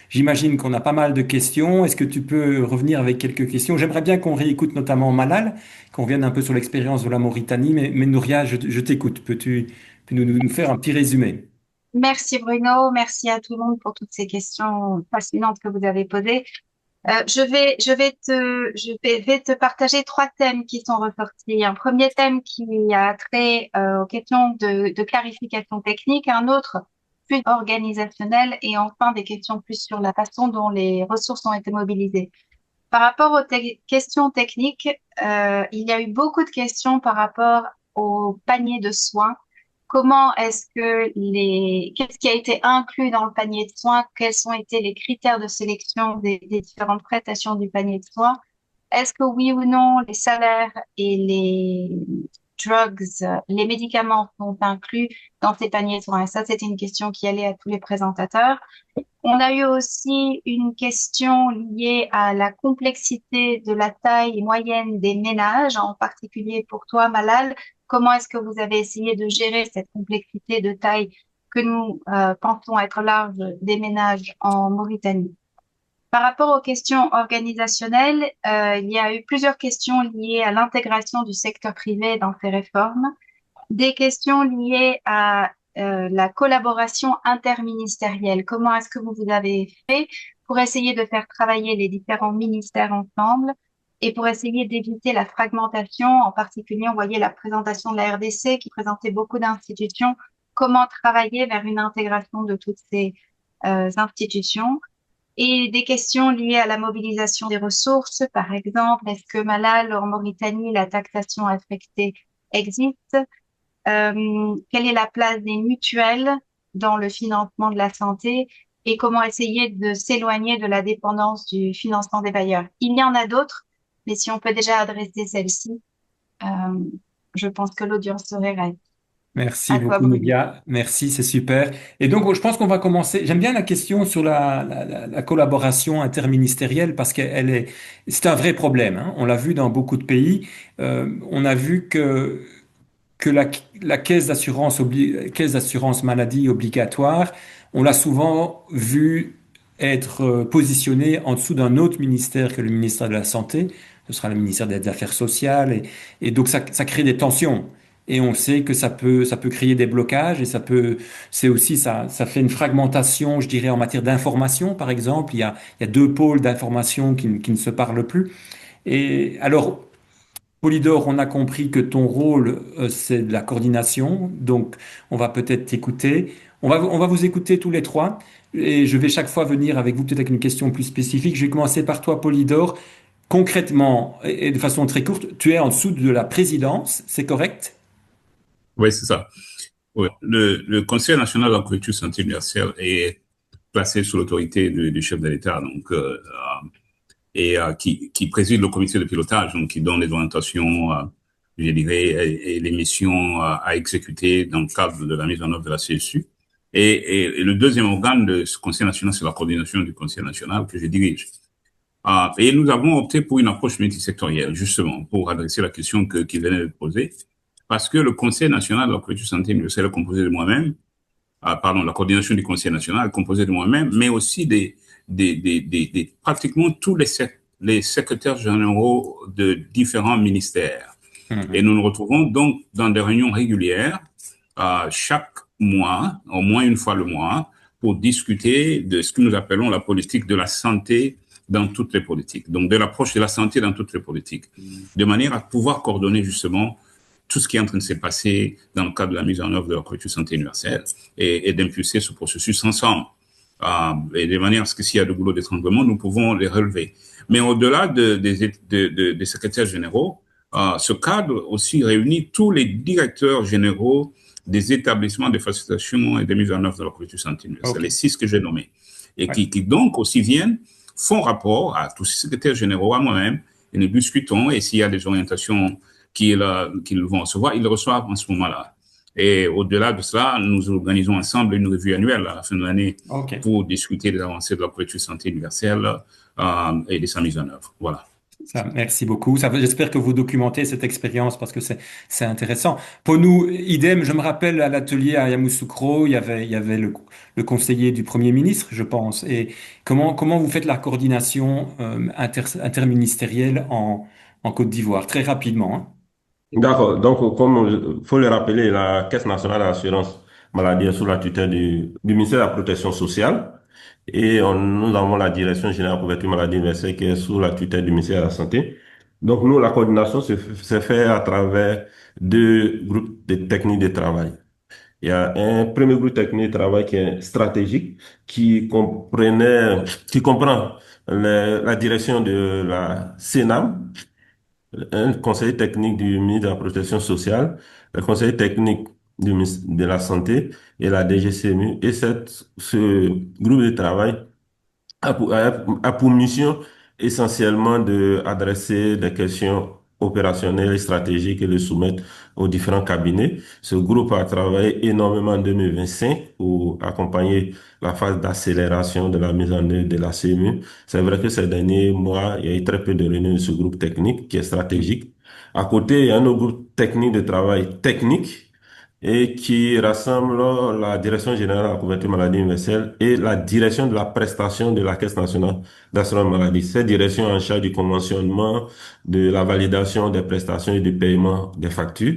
[SPEAKER 2] j'imagine qu'on a pas mal de questions. Est-ce que tu peux revenir avec quelques questions? J'aimerais bien qu'on réécoute notamment Malal, qu'on revienne un peu sur l'expérience de la Mauritanie. Mais Nouria, je t'écoute. Peux-tu nous faire un petit résumé?
[SPEAKER 6] Merci Bruno, merci à tout le monde pour toutes ces questions fascinantes que vous avez posées. Je vais te partager 3 thèmes qui sont ressortis. Un premier thème qui a trait aux questions de clarification technique, un autre plus organisationnel et enfin des questions plus sur la façon dont les ressources ont été mobilisées. Par rapport aux questions techniques, il y a eu beaucoup de questions par rapport au panier de soins. Qu'est-ce qui a été inclus dans le panier de soins? Quels ont été les critères de sélection des différentes prestations du panier de soins? Est-ce que oui ou non, les salaires et drugs, les médicaments sont inclus dans ces paniers de soins? Et ça, c'était une question qui allait à tous les présentateurs. On a eu aussi une question liée à la complexité de la taille moyenne des ménages, en particulier pour toi, Malal. Comment est-ce que vous avez essayé de gérer cette complexité de taille que nous pensons être large des ménages en Mauritanie? Par rapport aux questions organisationnelles, il y a eu plusieurs questions liées à l'intégration du secteur privé dans ces réformes, des questions liées à la collaboration interministérielle. Comment est-ce que vous avez fait pour essayer de faire travailler les différents ministères ensemble et pour essayer d'éviter la fragmentation? En particulier, on voyait la présentation de la RDC qui présentait beaucoup d'institutions. Comment travailler vers une intégration de toutes ces institutions? Et des questions liées à la mobilisation des ressources, par exemple, est-ce que Malal, en Mauritanie, la taxation affectée existe? Quelle est la place des mutuelles dans le financement de la santé et comment essayer de s'éloigner de la dépendance du financement des bailleurs? Il y en a d'autres, mais si on peut déjà adresser celle-ci, euh, je pense que l'audience serait ravie.
[SPEAKER 2] Merci
[SPEAKER 6] À toi,
[SPEAKER 2] beaucoup,
[SPEAKER 6] Bruno.
[SPEAKER 2] Nouria. Merci, c'est super. Et donc, je pense qu'on va commencer. J'aime bien la question sur la collaboration interministérielle parce c'est un vrai problème, hein. On l'a vu dans beaucoup de pays. On a vu que la caisse d'assurance maladie obligatoire, on l'a souvent vu être positionnée en dessous d'un autre ministère que le ministère de la Santé. Ce sera le ministère des Affaires sociales. Et donc, ça crée des tensions. Et on sait que ça peut créer des blocages et c'est aussi, ça fait une fragmentation, je dirais, en matière d'information, par exemple. Il y a deux pôles d'information qui ne se parlent plus. Et alors, Polydore, on a compris que ton rôle, c'est de la coordination, donc on va peut-être t'écouter. On va vous écouter tous les trois, et je vais chaque fois venir avec vous peut-être avec une question plus spécifique. Je vais commencer par toi, Polydore. Concrètement, et de façon très courte, tu es en dessous de la présidence, c'est correct?
[SPEAKER 5] Oui, c'est ça. Oui. Le Conseil national de la couverture santé universelle est placé sous l'autorité du chef de l'État, donc qui préside le comité de pilotage, donc qui donne les orientations, je dirais, et les missions à exécuter dans le cadre de la mise en œuvre de la CSU. Et le deuxième organe de ce Conseil national, c'est la coordination du Conseil national que je dirige. Et nous avons opté pour une approche multisectorielle, justement, pour adresser la question qu'il venait de poser, parce que le Conseil national de la couverture santé universelle est composé de moi-même, la coordination du Conseil national est composée de moi-même, mais aussi pratiquement tous les secrétaires généraux de différents ministères. Et nous nous retrouvons donc dans des réunions régulières, chaque mois, au moins une fois le mois, pour discuter de ce que nous appelons la politique de la santé dans toutes les politiques. Donc, de l'approche de la santé dans toutes les politiques. De manière à pouvoir coordonner justement tout ce qui est en train de se passer dans le cadre de la mise en œuvre de la couverture santé universelle et d'impulser ce processus ensemble. Et de manière à ce que s'il y a de boulot d'étranglement, nous pouvons les relever. Mais au-delà des secrétaires généraux, ce cadre aussi réunit tous les directeurs généraux des établissements de facilitation et de mise en œuvre de la couverture santé universelle, les 6 que j'ai nommés, et qui donc aussi font rapport à tous ces secrétaires généraux, à moi-même, et nous discutons, et s'il y a des orientations qu'ils vont recevoir, ils le reçoivent en ce moment-là. Et au-delà de cela, nous organisons ensemble une revue annuelle à la fin de l'année pour discuter des avancées de la couverture santé universelle et de sa mise en œuvre. Voilà.
[SPEAKER 2] Merci beaucoup. J'espère que vous documentez cette expérience parce que c'est intéressant. Pour nous, idem, je me rappelle à l'atelier à Yamoussoukro, il y avait le conseiller du Premier ministre, je pense. Et comment vous faites la coordination interministérielle en Côte d'Ivoire? Très rapidement, hein.
[SPEAKER 4] D'accord. Donc, comme il faut le rappeler, la Caisse nationale d'assurance maladie est sous la tutelle du ministère de la Protection sociale. Et nous avons la Direction générale couverture maladie universelle qui est sous la tutelle du ministère de la Santé. Donc, nous, la coordination se fait à travers 2 groupes de techniques de travail. Il y a un premier groupe technique de travail qui est stratégique, qui comprend la direction de la CNAM, un conseiller technique du ministre de la Protection sociale, le conseiller technique du ministre de la Santé et la DGCMU. Et ce groupe de travail a pour mission essentiellement d'adresser des questions opérationnels et stratégiques et le soumettre aux différents cabinets. Ce groupe a travaillé énormément en 2025 pour accompagner la phase d'accélération de la mise en œuvre de la CMU. C'est vrai que ces derniers mois, il y a eu très peu de réunions de ce groupe technique qui est stratégique. À côté, il y a un autre groupe technique de travail technique et qui rassemble la Direction générale de la couverture maladie universelle et la direction de la prestation de la Caisse nationale d'assurance maladie. Cette direction est en charge du conventionnement, de la validation des prestations et du paiement des factures.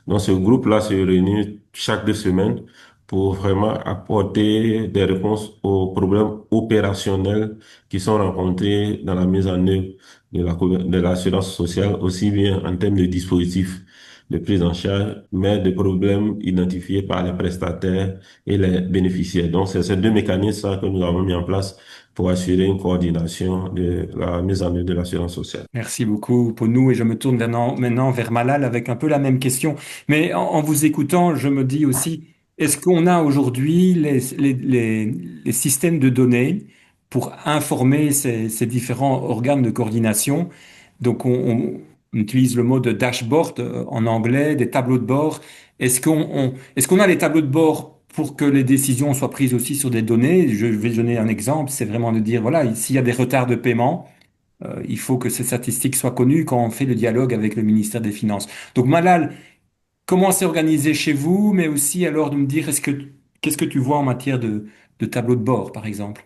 [SPEAKER 4] Donc, ce groupe-là se réunit chaque 2 semaines pour vraiment apporter des réponses aux problèmes opérationnels qui sont rencontrés dans la mise en œuvre de l'assurance sociale, aussi bien en termes de dispositifs de prise en charge, mais de problèmes identifiés par les prestataires et les bénéficiaires. Donc, c'est ces deux mécanismes que nous avons mis en place pour assurer une coordination de la mise en œuvre de l'assurance sociale.
[SPEAKER 2] Merci beaucoup pour nous et je me tourne maintenant vers Malal avec un peu la même question. Mais en vous écoutant, je me dis aussi, est-ce qu'on a aujourd'hui les systèmes de données pour informer ces différents organes de coordination? Donc on utilise le mot de dashboard en anglais, des tableaux de bord. Est-ce qu'on a les tableaux de bord pour que les décisions soient prises aussi sur des données? Je vais donner un exemple, c'est vraiment de dire, voilà, s'il y a des retards de paiement, il faut que ces statistiques soient connues quand on fait le dialogue avec le ministère des Finances. Donc Malal, comment c'est organisé chez vous, mais aussi alors de me dire qu'est-ce que tu vois en matière de tableau de bord, par exemple?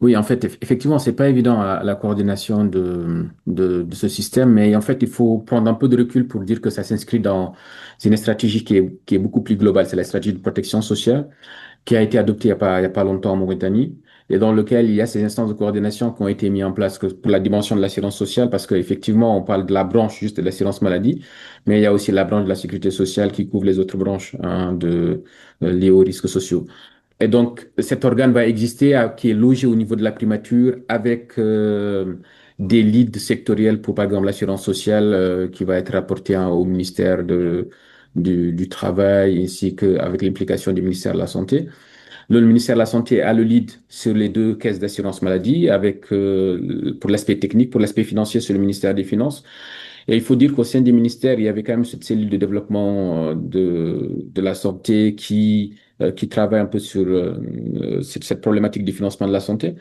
[SPEAKER 3] Oui, en fait, effectivement, c'est pas évident la coordination de ce système, mais en fait, il faut prendre un peu de recul pour dire que ça s'inscrit dans une stratégie qui est beaucoup plus globale. C'est la stratégie de protection sociale qui a été adoptée il y a pas longtemps en Mauritanie et dans lequel il y a ces instances de coordination qui ont été mises en place pour la dimension de l'assurance sociale, parce qu'effectivement, on parle de la branche juste de l'assurance maladie, mais il y a aussi la branche de la sécurité sociale qui couvre les autres branches hein, liées aux risques sociaux. Et donc, cet organe va exister, qui est logé au niveau de la primature avec des leads sectoriels pour, par exemple, l'assurance sociale qui va être rapporté hein, au ministère du Travail ainsi qu'avec l'implication du ministère de la Santé. Le ministère de la Santé a le lead sur les deux caisses d'assurance maladie avec, pour l'aspect technique, pour l'aspect financier sur le ministère des Finances. Et il faut dire qu'au sein des ministères, il y avait quand même cette cellule de développement de la santé qui travaille un peu sur cette problématique du financement de la santé.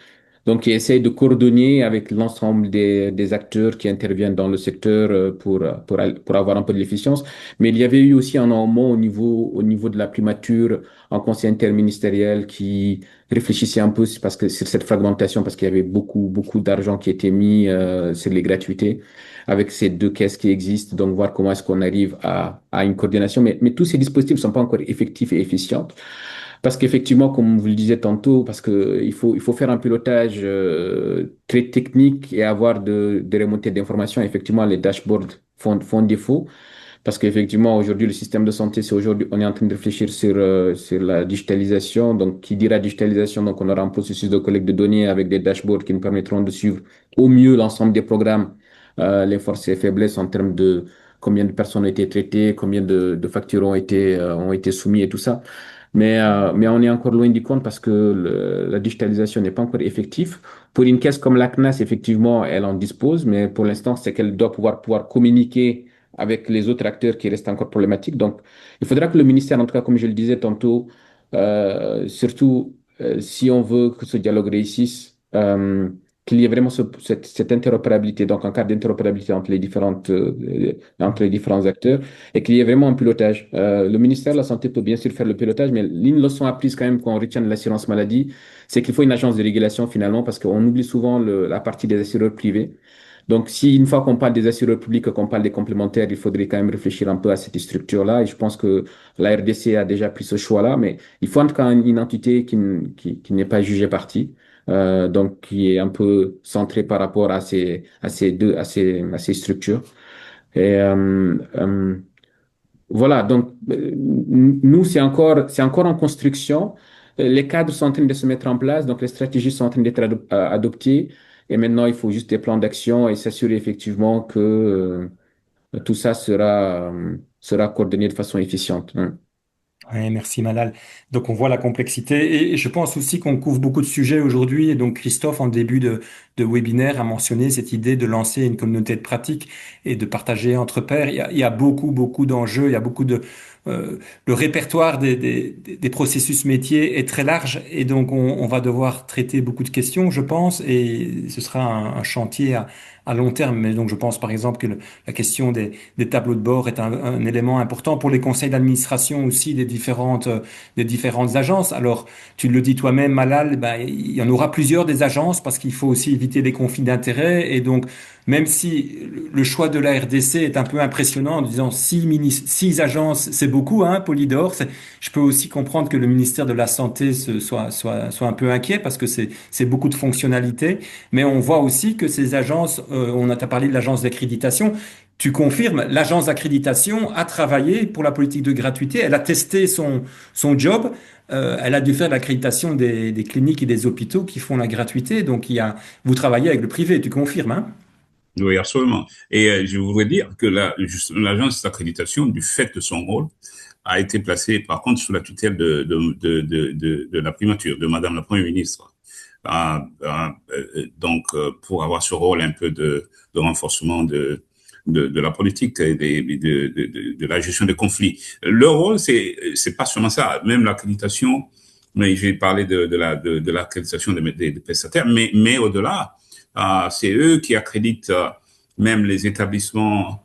[SPEAKER 3] Donc, qui essaye de coordonner avec l'ensemble des acteurs qui interviennent dans le secteur pour avoir un peu de l'efficience. Mais il y avait eu aussi un amont au niveau de la primature, un conseil interministériel qui réfléchissait un peu parce que, sur cette fragmentation, parce qu'il y avait beaucoup d'argent qui était mis sur les gratuités avec ces deux caisses qui existent, donc voir comment est-ce qu'on arrive à une coordination. Mais tous ces dispositifs ne sont pas encore effectifs et efficients. Parce qu'effectivement, comme vous le disiez tantôt, parce que il faut faire un pilotage très technique et avoir des remontées d'informations. Effectivement, les dashboards font défaut. Parce qu'effectivement, aujourd'hui, le système de santé, on est en train de réfléchir sur la digitalisation. Donc, qui dira digitalisation? Donc, on aura un processus de collecte de données avec des dashboards qui nous permettront de suivre au mieux l'ensemble des programmes, les forces et faiblesses en termes de combien de personnes ont été traitées, combien de factures ont été soumises et tout ça. Mais on est encore loin du compte parce que la digitalisation n'est pas encore effective. Pour une caisse comme la CNAS, effectivement, elle en dispose, mais pour l'instant, c'est qu'elle doit pouvoir communiquer avec les autres acteurs qui restent encore problématiques. Donc, il faudra que le ministère, en tout cas, comme je le disais tantôt, surtout si on veut que ce dialogue réussisse, qu'il y ait vraiment cette interopérabilité, donc un cadre d'interopérabilité entre les différents acteurs et qu'il y ait vraiment un pilotage. Le ministère de la Santé peut bien sûr faire le pilotage, mais l'une leçon apprise quand même qu'on retient de l'assurance maladie, c'est qu'il faut une agence de régulation finalement parce qu'on oublie souvent la partie des assureurs privés. Donc, si une fois qu'on parle des assureurs publics, qu'on parle des complémentaires, il faudrait quand même réfléchir un peu à cette structure-là. Et je pense que la RDC a déjà pris ce choix-là, mais il faut en tout cas une entité qui n'est pas jugée partie, donc qui est un peu centrée par rapport à ces structures. Et voilà, donc nous, c'est encore en construction. Les cadres sont en train de se mettre en place, donc les stratégies sont en train d'être adoptées. Et maintenant, il faut juste des plans d'action et s'assurer effectivement que tout ça sera coordonné de façon efficiente. Hein.
[SPEAKER 2] Ouais, merci Malal. Donc on voit la complexité et je pense aussi qu'on couvre beaucoup de sujets aujourd'hui. Et donc Christophe, en début de webinaire, a mentionné cette idée de lancer une communauté de pratique et de partager entre pairs. Il y a beaucoup, beaucoup d'enjeux. Il y a beaucoup de le répertoire des processus métiers est très large et donc on va devoir traiter beaucoup de questions, je pense, et ce sera un chantier à long terme. Mais donc je pense par exemple que la question des tableaux de bord est un élément important pour les conseils d'administration aussi des différentes agences. Alors, tu le dis toi-même, Malal, ben, il y en aura plusieurs des agences parce qu'il faut aussi éviter les conflits d'intérêts. Et donc, même si le choix de la RDC est un peu impressionnant en disant six agences, c'est beaucoup, hein, Polydor. Je peux aussi comprendre que le ministère de la Santé soit un peu inquiet parce que c'est beaucoup de fonctionnalités. Mais on voit aussi que ces agences, on a parlé de l'agence d'accréditation, tu confirmes, l'agence d'accréditation a travaillé pour la politique de gratuité, elle a testé son job, elle a dû faire l'accréditation des cliniques et des hôpitaux qui font la gratuité, donc vous travaillez avec le privé, tu confirmes, hein?
[SPEAKER 5] Oui, absolument. Et je voudrais dire que l'agence d'accréditation, du fait de son rôle, a été placée, par contre, sous la tutelle de la primature, de Madame la Première ministre. Pour avoir ce rôle un peu de renforcement de la politique et de la gestion des conflits. Le rôle, c'est pas seulement ça. Même l'accréditation, mais j'ai parlé de l'accréditation des prestataires, mais au-delà, c'est eux qui accréditent même les établissements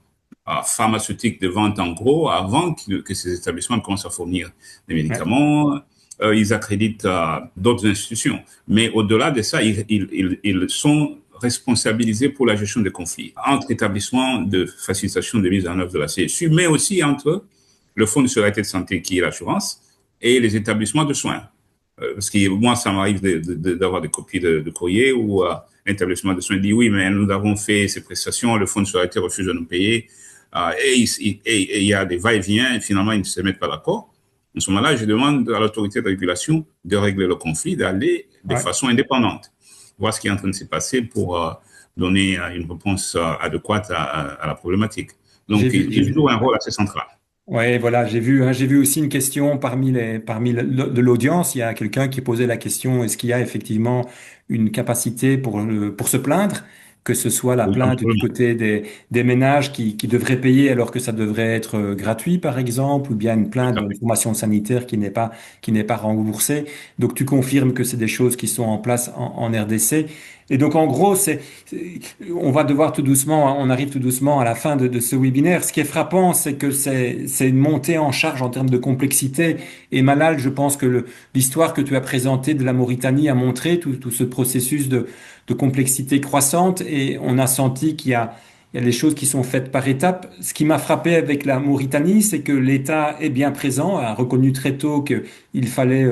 [SPEAKER 5] pharmaceutiques de vente en gros avant que ces établissements commencent à fournir des
[SPEAKER 2] Ouais.
[SPEAKER 5] médicaments. Ils accréditent d'autres institutions. Mais au-delà de ça, ils sont responsabilisés pour la gestion des conflits entre établissements de facilitation de mise en œuvre de la CSU, mais aussi entre le Fonds de sécurité de santé, qui est l'assurance, et les établissements de soins. Parce que moi, ça m'arrive d'avoir des copies de courrier où l'établissement de soins dit oui, mais nous avons fait ces prestations, le Fonds de sécurité refuse de nous payer, et il y a des va-et-vient, et finalement, ils ne se mettent pas d'accord. En ce moment-là, je demande à l'autorité de régulation de régler le conflit, d'aller de
[SPEAKER 2] Ouais.
[SPEAKER 5] façon indépendante, voir ce qui est en train de se passer pour donner une réponse adéquate à la problématique. Donc,
[SPEAKER 2] J'ai vu, j'ai
[SPEAKER 5] il joue
[SPEAKER 2] vu.
[SPEAKER 5] un rôle assez central.
[SPEAKER 2] Ouais, voilà, j'ai vu aussi une question de l'audience. Il y a quelqu'un qui posait la question, est-ce qu'il y a effectivement une capacité pour se plaindre, que ce soit la
[SPEAKER 5] Oui,
[SPEAKER 2] plainte du
[SPEAKER 5] absolument.
[SPEAKER 2] côté des ménages qui devraient payer alors que ça devrait être gratuit, par exemple, ou bien une plainte
[SPEAKER 5] Tout à
[SPEAKER 2] d'une
[SPEAKER 5] fait.
[SPEAKER 2] formation sanitaire qui n'est pas remboursée. Donc, tu confirmes que c'est des choses qui sont en place en RDC. Et donc, en gros, on va devoir tout doucement, on arrive tout doucement à la fin de ce webinaire. Ce qui est frappant, c'est que c'est une montée en charge en termes de complexité. Et Malal, je pense que l'histoire que tu as présentée de la Mauritanie a montré tout ce processus de complexité croissante. Et on a senti il y a des choses qui sont faites par étapes. Ce qui m'a frappé avec la Mauritanie, c'est que l'État est bien présent, a reconnu très tôt qu'il fallait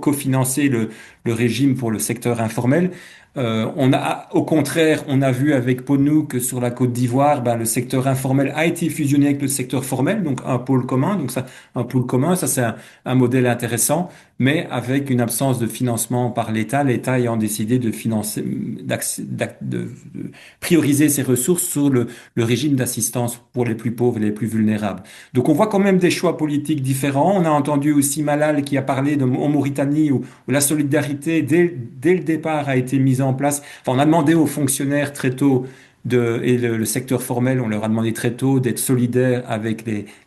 [SPEAKER 2] cofinancer le régime pour le secteur informel. Au contraire, on a vu avec Ponou que sur la Côte d'Ivoire, ben, le secteur informel a été fusionné avec le secteur formel, donc un pôle commun. Un pôle commun, ça c'est un modèle intéressant, mais avec une absence de financement par l'État, l'État ayant décidé de financer, de prioriser ses ressources sur le régime d'assistance pour les plus pauvres et les plus vulnérables. Donc on voit quand même des choix politiques différents. On a entendu aussi Malal qui a parlé en Mauritanie où la solidarité dès le départ a été mise en place. Enfin, on a demandé aux fonctionnaires très tôt et le secteur formel, on leur a demandé très tôt d'être solidaires avec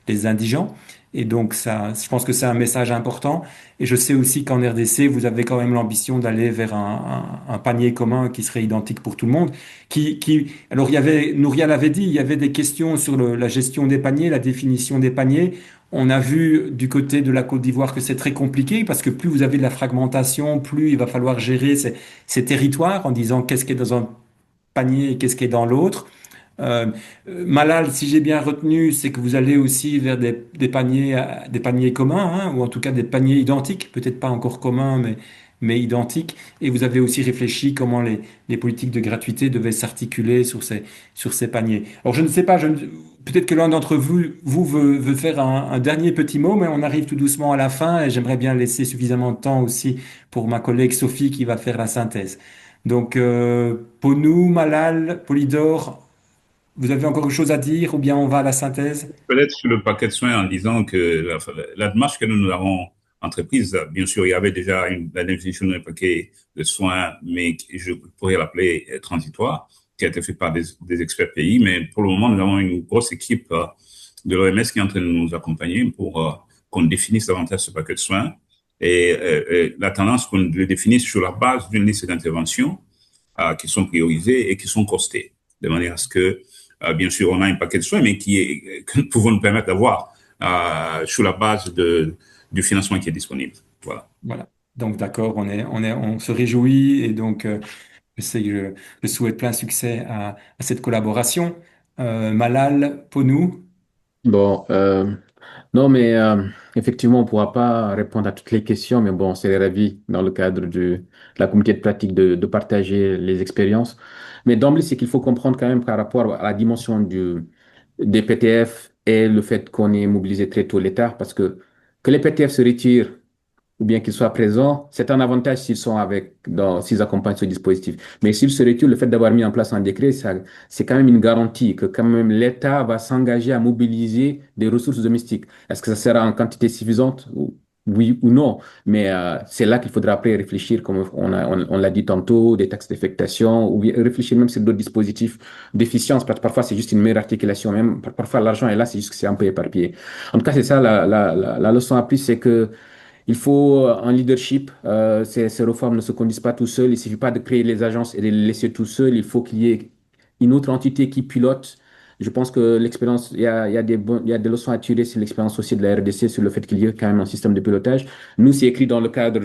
[SPEAKER 2] les indigents. Et donc ça, je pense que c'est un message important. Et je sais aussi qu'en RDC, vous avez quand même l'ambition d'aller vers un panier commun qui serait identique pour tout le monde. Alors Nouria l'avait dit, il y avait des questions sur la gestion des paniers, la définition des paniers. On a vu du côté de la Côte d'Ivoire que c'est très compliqué parce que plus vous avez de la fragmentation, plus il va falloir gérer ces territoires en disant qu'est-ce qui est dans un panier et qu'est-ce qui est dans l'autre. Euh, Malal, si j'ai bien retenu, c'est que vous allez aussi vers des paniers communs, hein, ou en tout cas des paniers identiques, peut-être pas encore communs, mais identiques. Et vous avez aussi réfléchi comment les politiques de gratuité devaient s'articuler sur ces paniers. Alors je ne sais pas, peut-être que l'un d'entre vous veut faire un dernier petit mot, mais on arrive tout doucement à la fin et j'aimerais bien laisser suffisamment de temps aussi pour ma collègue Sophie qui va faire la synthèse. Donc, Ponou, Malal, Polydor, Vous avez encore quelque chose à dire ou bien on va à la synthèse?
[SPEAKER 5] Peut-être sur le paquet de soins en disant que la démarche que nous avons entreprise, bien sûr, il y avait déjà la définition d'un paquet de soins, mais je pourrais l'appeler transitoire, qui a été fait par des experts pays. Mais pour le moment, nous avons une grosse équipe de l'OMS qui est en train de nous accompagner pour qu'on définisse davantage ce paquet de soins. Et la tendance qu'on le définisse sur la base d'une liste d'interventions qui sont priorisées et qui sont costées, de manière à ce que bien sûr, on a un paquet de soins, mais que nous pouvons nous permettre d'avoir sur la base du financement qui est disponible. Voilà.
[SPEAKER 2] Voilà. Donc d'accord, on se réjouit et donc je souhaite plein succès à cette collaboration. Malal, Ponou,
[SPEAKER 3] Bon, non, mais effectivement, on ne pourra pas répondre à toutes les questions, mais bon, c'est ravi dans le cadre de la communauté de pratique de partager les expériences. Mais d'emblée, c'est qu'il faut comprendre quand même par rapport à la dimension des PTF et le fait qu'on ait mobilisé très tôt l'État, parce que les PTF se retirent ou bien qu'ils soient présents, c'est un avantage s'ils sont s'ils accompagnent ce dispositif. Mais s'ils se retirent, le fait d'avoir mis en place un décret, ça, c'est quand même une garantie que quand même l'État va s'engager à mobiliser des ressources domestiques. Est-ce que ça sera en quantité suffisante? Oui ou non, mais c'est là qu'il faudra après réfléchir, comme on l'a dit tantôt, des taxes d'affectation, ou bien réfléchir même sur d'autres dispositifs d'efficience, parce que parfois c'est juste une meilleure articulation, même parfois l'argent est là, c'est juste que c'est un peu éparpillé. En tout cas, c'est ça la leçon apprise, c'est que il faut un leadership. Ces réformes ne se conduisent pas tout seul. Il ne suffit pas de créer les agences et de les laisser tout seuls. Il faut qu'il y ait une autre entité qui pilote. Je pense que l'expérience, il y a des leçons à tirer sur l'expérience aussi de la RDC, sur le fait qu'il y ait quand même un système de pilotage. Nous, c'est écrit dans le cadre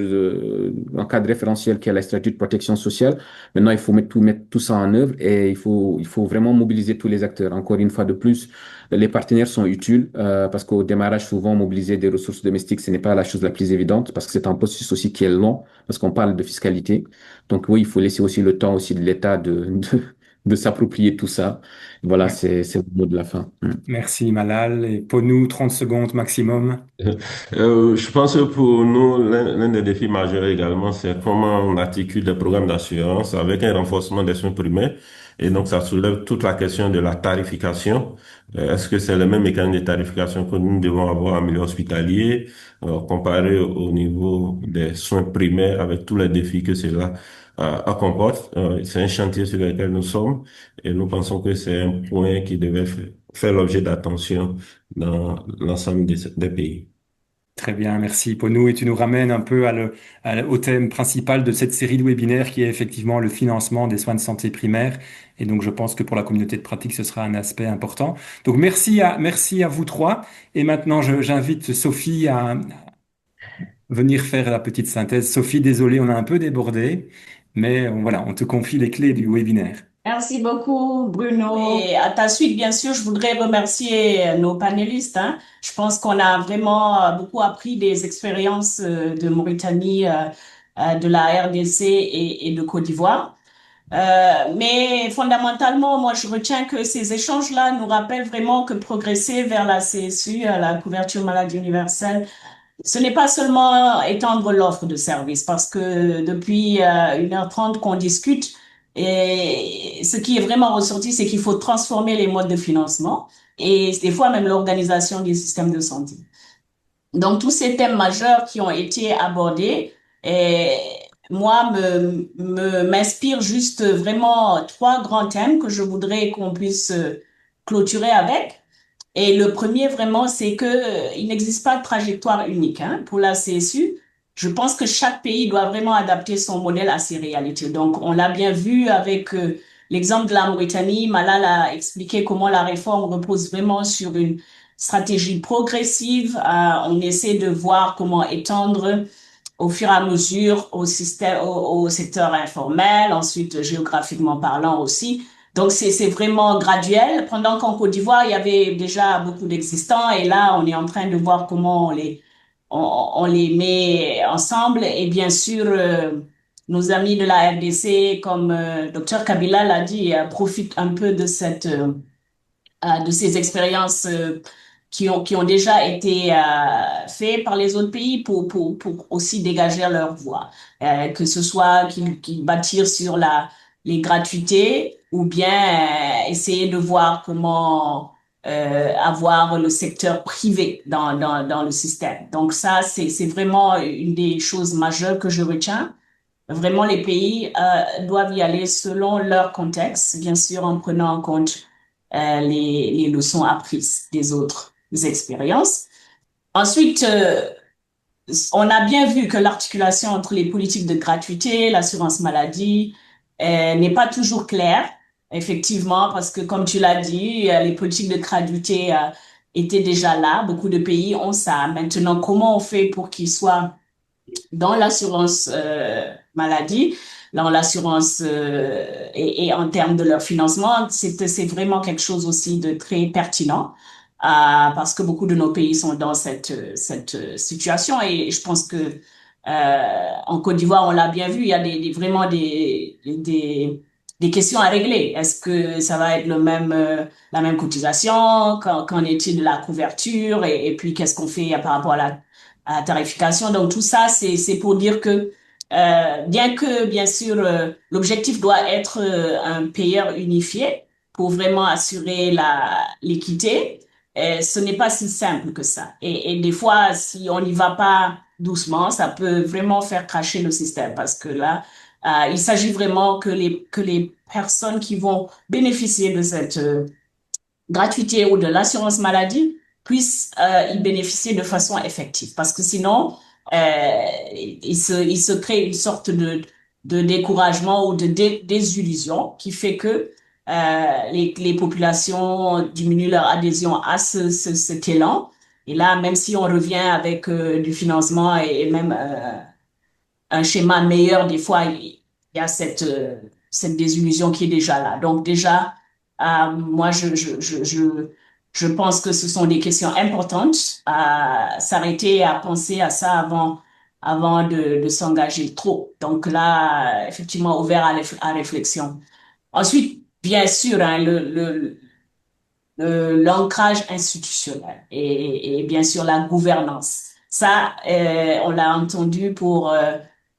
[SPEAKER 3] un cadre référentiel qui est la stratégie de protection sociale. Maintenant, il faut mettre tout ça en œuvre et il faut vraiment mobiliser tous les acteurs. Encore une fois de plus, les partenaires sont utiles parce qu'au démarrage, souvent, mobiliser des ressources domestiques, ce n'est pas la chose la plus évidente parce que c'est un processus aussi qui est long parce qu'on parle de fiscalité. Donc oui, il faut laisser aussi le temps aussi de l'État de s'approprier tout ça. Voilà, c'est le mot de la fin.
[SPEAKER 2] merci Malal et Ponou, 30 secondes maximum.
[SPEAKER 4] Je pense que pour nous, l'un des défis majeurs également, c'est comment on articule des programmes d'assurance avec un renforcement des soins primaires. Et donc, ça soulève toute la question de la tarification. Est-ce que c'est le même mécanisme de tarification que nous devons avoir en milieu hospitalier, comparé au niveau des soins primaires avec tous les défis que cela comporte? C'est un chantier sur lequel nous sommes et nous pensons que c'est un point qui devait faire l'objet d'attention dans l'ensemble des pays.
[SPEAKER 2] Très bien, merci Ponou. Et tu nous ramènes un peu au thème principal de cette série de webinaires qui est effectivement le financement des soins de santé primaires. Et donc, je pense que pour la communauté de pratique, ce sera un aspect important. Donc, merci à vous trois. Et maintenant, j'invite Sophie à venir faire la petite synthèse. Sophie, désolé, on a un peu débordé, mais voilà, on te confie les clés du webinaire.
[SPEAKER 7] Merci beaucoup, Bruno. Et à ta suite, bien sûr, je voudrais remercier nos panélistes, hein. Je pense qu'on a vraiment beaucoup appris des expériences de Mauritanie, de la RDC et de Côte d'Ivoire. Mais fondamentalement, moi, je retiens que ces échanges-là nous rappellent vraiment que progresser vers la CSU, la couverture maladie universelle, ce n'est pas seulement étendre l'offre de services, parce que depuis 1h30 qu'on discute, et ce qui est vraiment ressorti, c'est qu'il faut transformer les modes de financement et des fois même l'organisation du système de santé. Donc, tous ces thèmes majeurs qui ont été abordés, et moi, m'inspirent juste vraiment trois grands thèmes que je voudrais qu'on puisse clôturer avec. Et le premier, vraiment, c'est que il n'existe pas de trajectoire unique, hein, pour la CSU. Je pense que chaque pays doit vraiment adapter son modèle à ses réalités. Donc, on l'a bien vu avec l'exemple de la Mauritanie. Malal a expliqué comment la réforme repose vraiment sur une stratégie progressive. On essaie de voir comment étendre au fur et à mesure au système, au secteur informel, ensuite géographiquement parlant aussi. Donc, c'est vraiment graduel. Pendant qu'en Côte d'Ivoire, il y avait déjà beaucoup d'existants et là, on est en train de voir comment on les met ensemble. Et bien sûr, nos amis de la RDC, comme Dr Kabila l'a dit, profitent un peu de de ces expériences qui ont déjà été faites par les autres pays pour aussi dégager leur voix. Que ce soit qu'ils bâtirent sur les gratuités, ou bien essayer de voir comment avoir le secteur privé dans le système. Donc ça, c'est vraiment une des choses majeures que je retiens. Vraiment, les pays doivent y aller selon leur contexte, bien sûr en prenant en compte les leçons apprises des autres expériences. Ensuite, on a bien vu que l'articulation entre les politiques de gratuité, l'assurance maladie, n'est pas toujours claire, effectivement, parce que comme tu l'as dit, les politiques de gratuité étaient déjà là. Beaucoup de pays ont ça. Maintenant, comment on fait pour qu'ils soient dans l'assurance maladie, dans l'assurance et en termes de leur financement, c'est vraiment quelque chose aussi de très pertinent parce que beaucoup de nos pays sont dans cette situation et je pense que en Côte d'Ivoire, on l'a bien vu, il y a vraiment des questions à régler. Est-ce que ça va être la même cotisation? Qu'en est-il de la couverture? Et puis, qu'est-ce qu'on fait par rapport à la tarification? Donc, tout ça, c'est pour dire que bien que, bien sûr, l'objectif doit être un payeur unifié pour vraiment assurer l'équité, ce n'est pas si simple que ça. Et des fois, si on n'y va pas doucement, ça peut vraiment faire cracher le système parce que là, il s'agit vraiment que les personnes qui vont bénéficier de cette gratuité ou de l'assurance maladie puissent y bénéficier de façon effective. Parce que sinon, il se crée une sorte de découragement ou de désillusion qui fait que les populations diminuent leur adhésion à cet élan. Et là, même si on revient avec du financement et même un schéma meilleur, des fois, il y a cette désillusion qui est déjà là. Donc déjà, moi, je pense que ce sont des questions importantes à s'arrêter et à penser à ça avant de s'engager trop. Donc là, effectivement, ouvert à réflexion. Ensuite, bien sûr, hein, l'ancrage institutionnel et bien sûr la gouvernance. Ça, on l'a entendu pour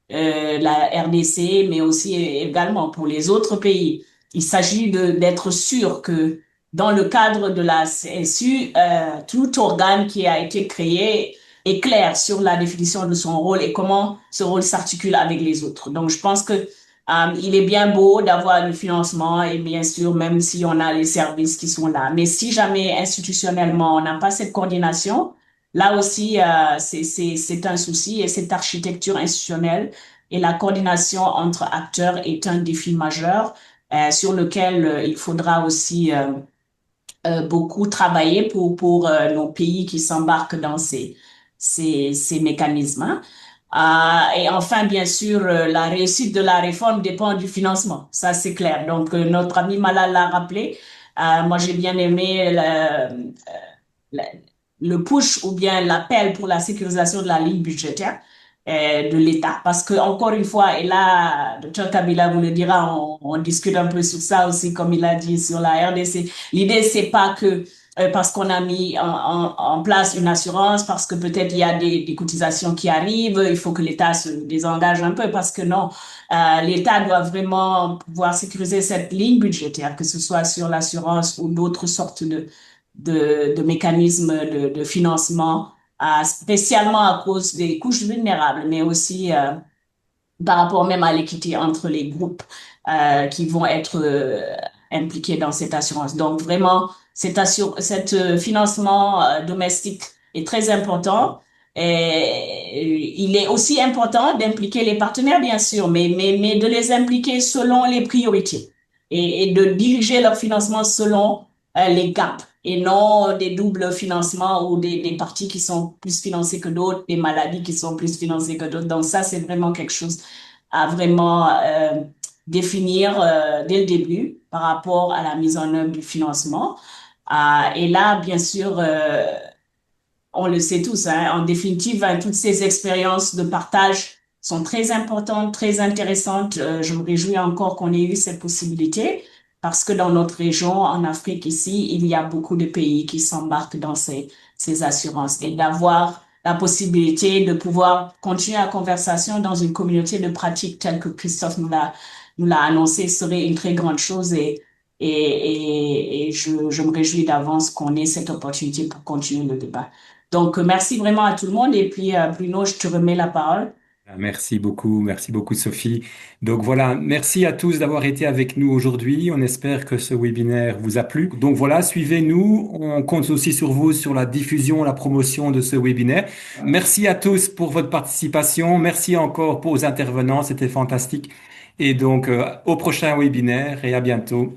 [SPEAKER 7] la RDC, mais aussi également pour les autres pays. Il s'agit d'être sûr que dans le cadre de la CSU, tout organe qui a été créé est clair sur la définition de son rôle et comment ce rôle s'articule avec les autres. Donc, je pense que il est bien beau d'avoir le financement et bien sûr, même si on a les services qui sont là. Mais si jamais institutionnellement, on n'a pas cette coordination, là aussi, c'est un souci et cette architecture institutionnelle et la coordination entre acteurs est un défi majeur sur lequel il faudra aussi beaucoup travailler pour nos pays qui s'embarquent dans ces mécanismes. Hein. Et enfin, bien sûr, la réussite de la réforme dépend du financement. Ça, c'est clair. Donc, notre ami Malal l'a rappelé. Moi, j'ai bien aimé le, le push ou bien l'appel pour la sécurisation de la ligne budgétaire de l'État. Parce que, encore une fois, et là, Dr Kabila vous le dira, on discute un peu sur ça aussi, comme il a dit sur la RDC. L'idée, c'est pas que parce qu'on a mis en place une assurance, parce que peut-être il y a des cotisations qui arrivent, il faut que l'État se désengage un peu, parce que non, l'État doit vraiment pouvoir sécuriser cette ligne budgétaire, que ce soit sur l'assurance ou d'autres sortes de mécanismes de financement, spécialement à cause des couches vulnérables, mais aussi par rapport même à l'équité entre les groupes qui vont être impliqués dans cette assurance. Donc vraiment, cet financement domestique est très important. Et il est aussi important d'impliquer les partenaires, bien sûr, mais de les impliquer selon les priorités et de diriger leur financement selon les gaps et non des doubles financements ou des parties qui sont plus financées que d'autres, des maladies qui sont plus financées que d'autres. Donc ça, c'est vraiment quelque chose à vraiment définir dès le début par rapport à la mise en œuvre du financement. Et là, bien sûr, on le sait tous, hein, en définitive, hein, toutes ces expériences de partage sont très importantes, très intéressantes. Je me réjouis encore qu'on ait eu cette possibilité parce que dans notre région, en Afrique ici, il y a beaucoup de pays qui s'embarquent dans ces assurances et d'avoir la possibilité de pouvoir continuer la conversation dans une communauté de pratiques telle que Christophe nous l'a annoncé serait une très grande chose et et je me réjouis d'avance qu'on ait cette opportunité pour continuer le débat. Donc, merci vraiment à tout le monde. Et puis, Bruno, je te remets la parole.
[SPEAKER 2] Merci beaucoup Sophie. Donc voilà, merci à tous d'avoir été avec nous aujourd'hui. On espère que ce webinaire vous a plu. Donc voilà, suivez-nous. On compte aussi sur vous sur la diffusion, la promotion de ce webinaire. Merci à tous pour votre participation. Merci encore pour vos intervenants, c'était fantastique. Et donc au prochain webinaire et à bientôt.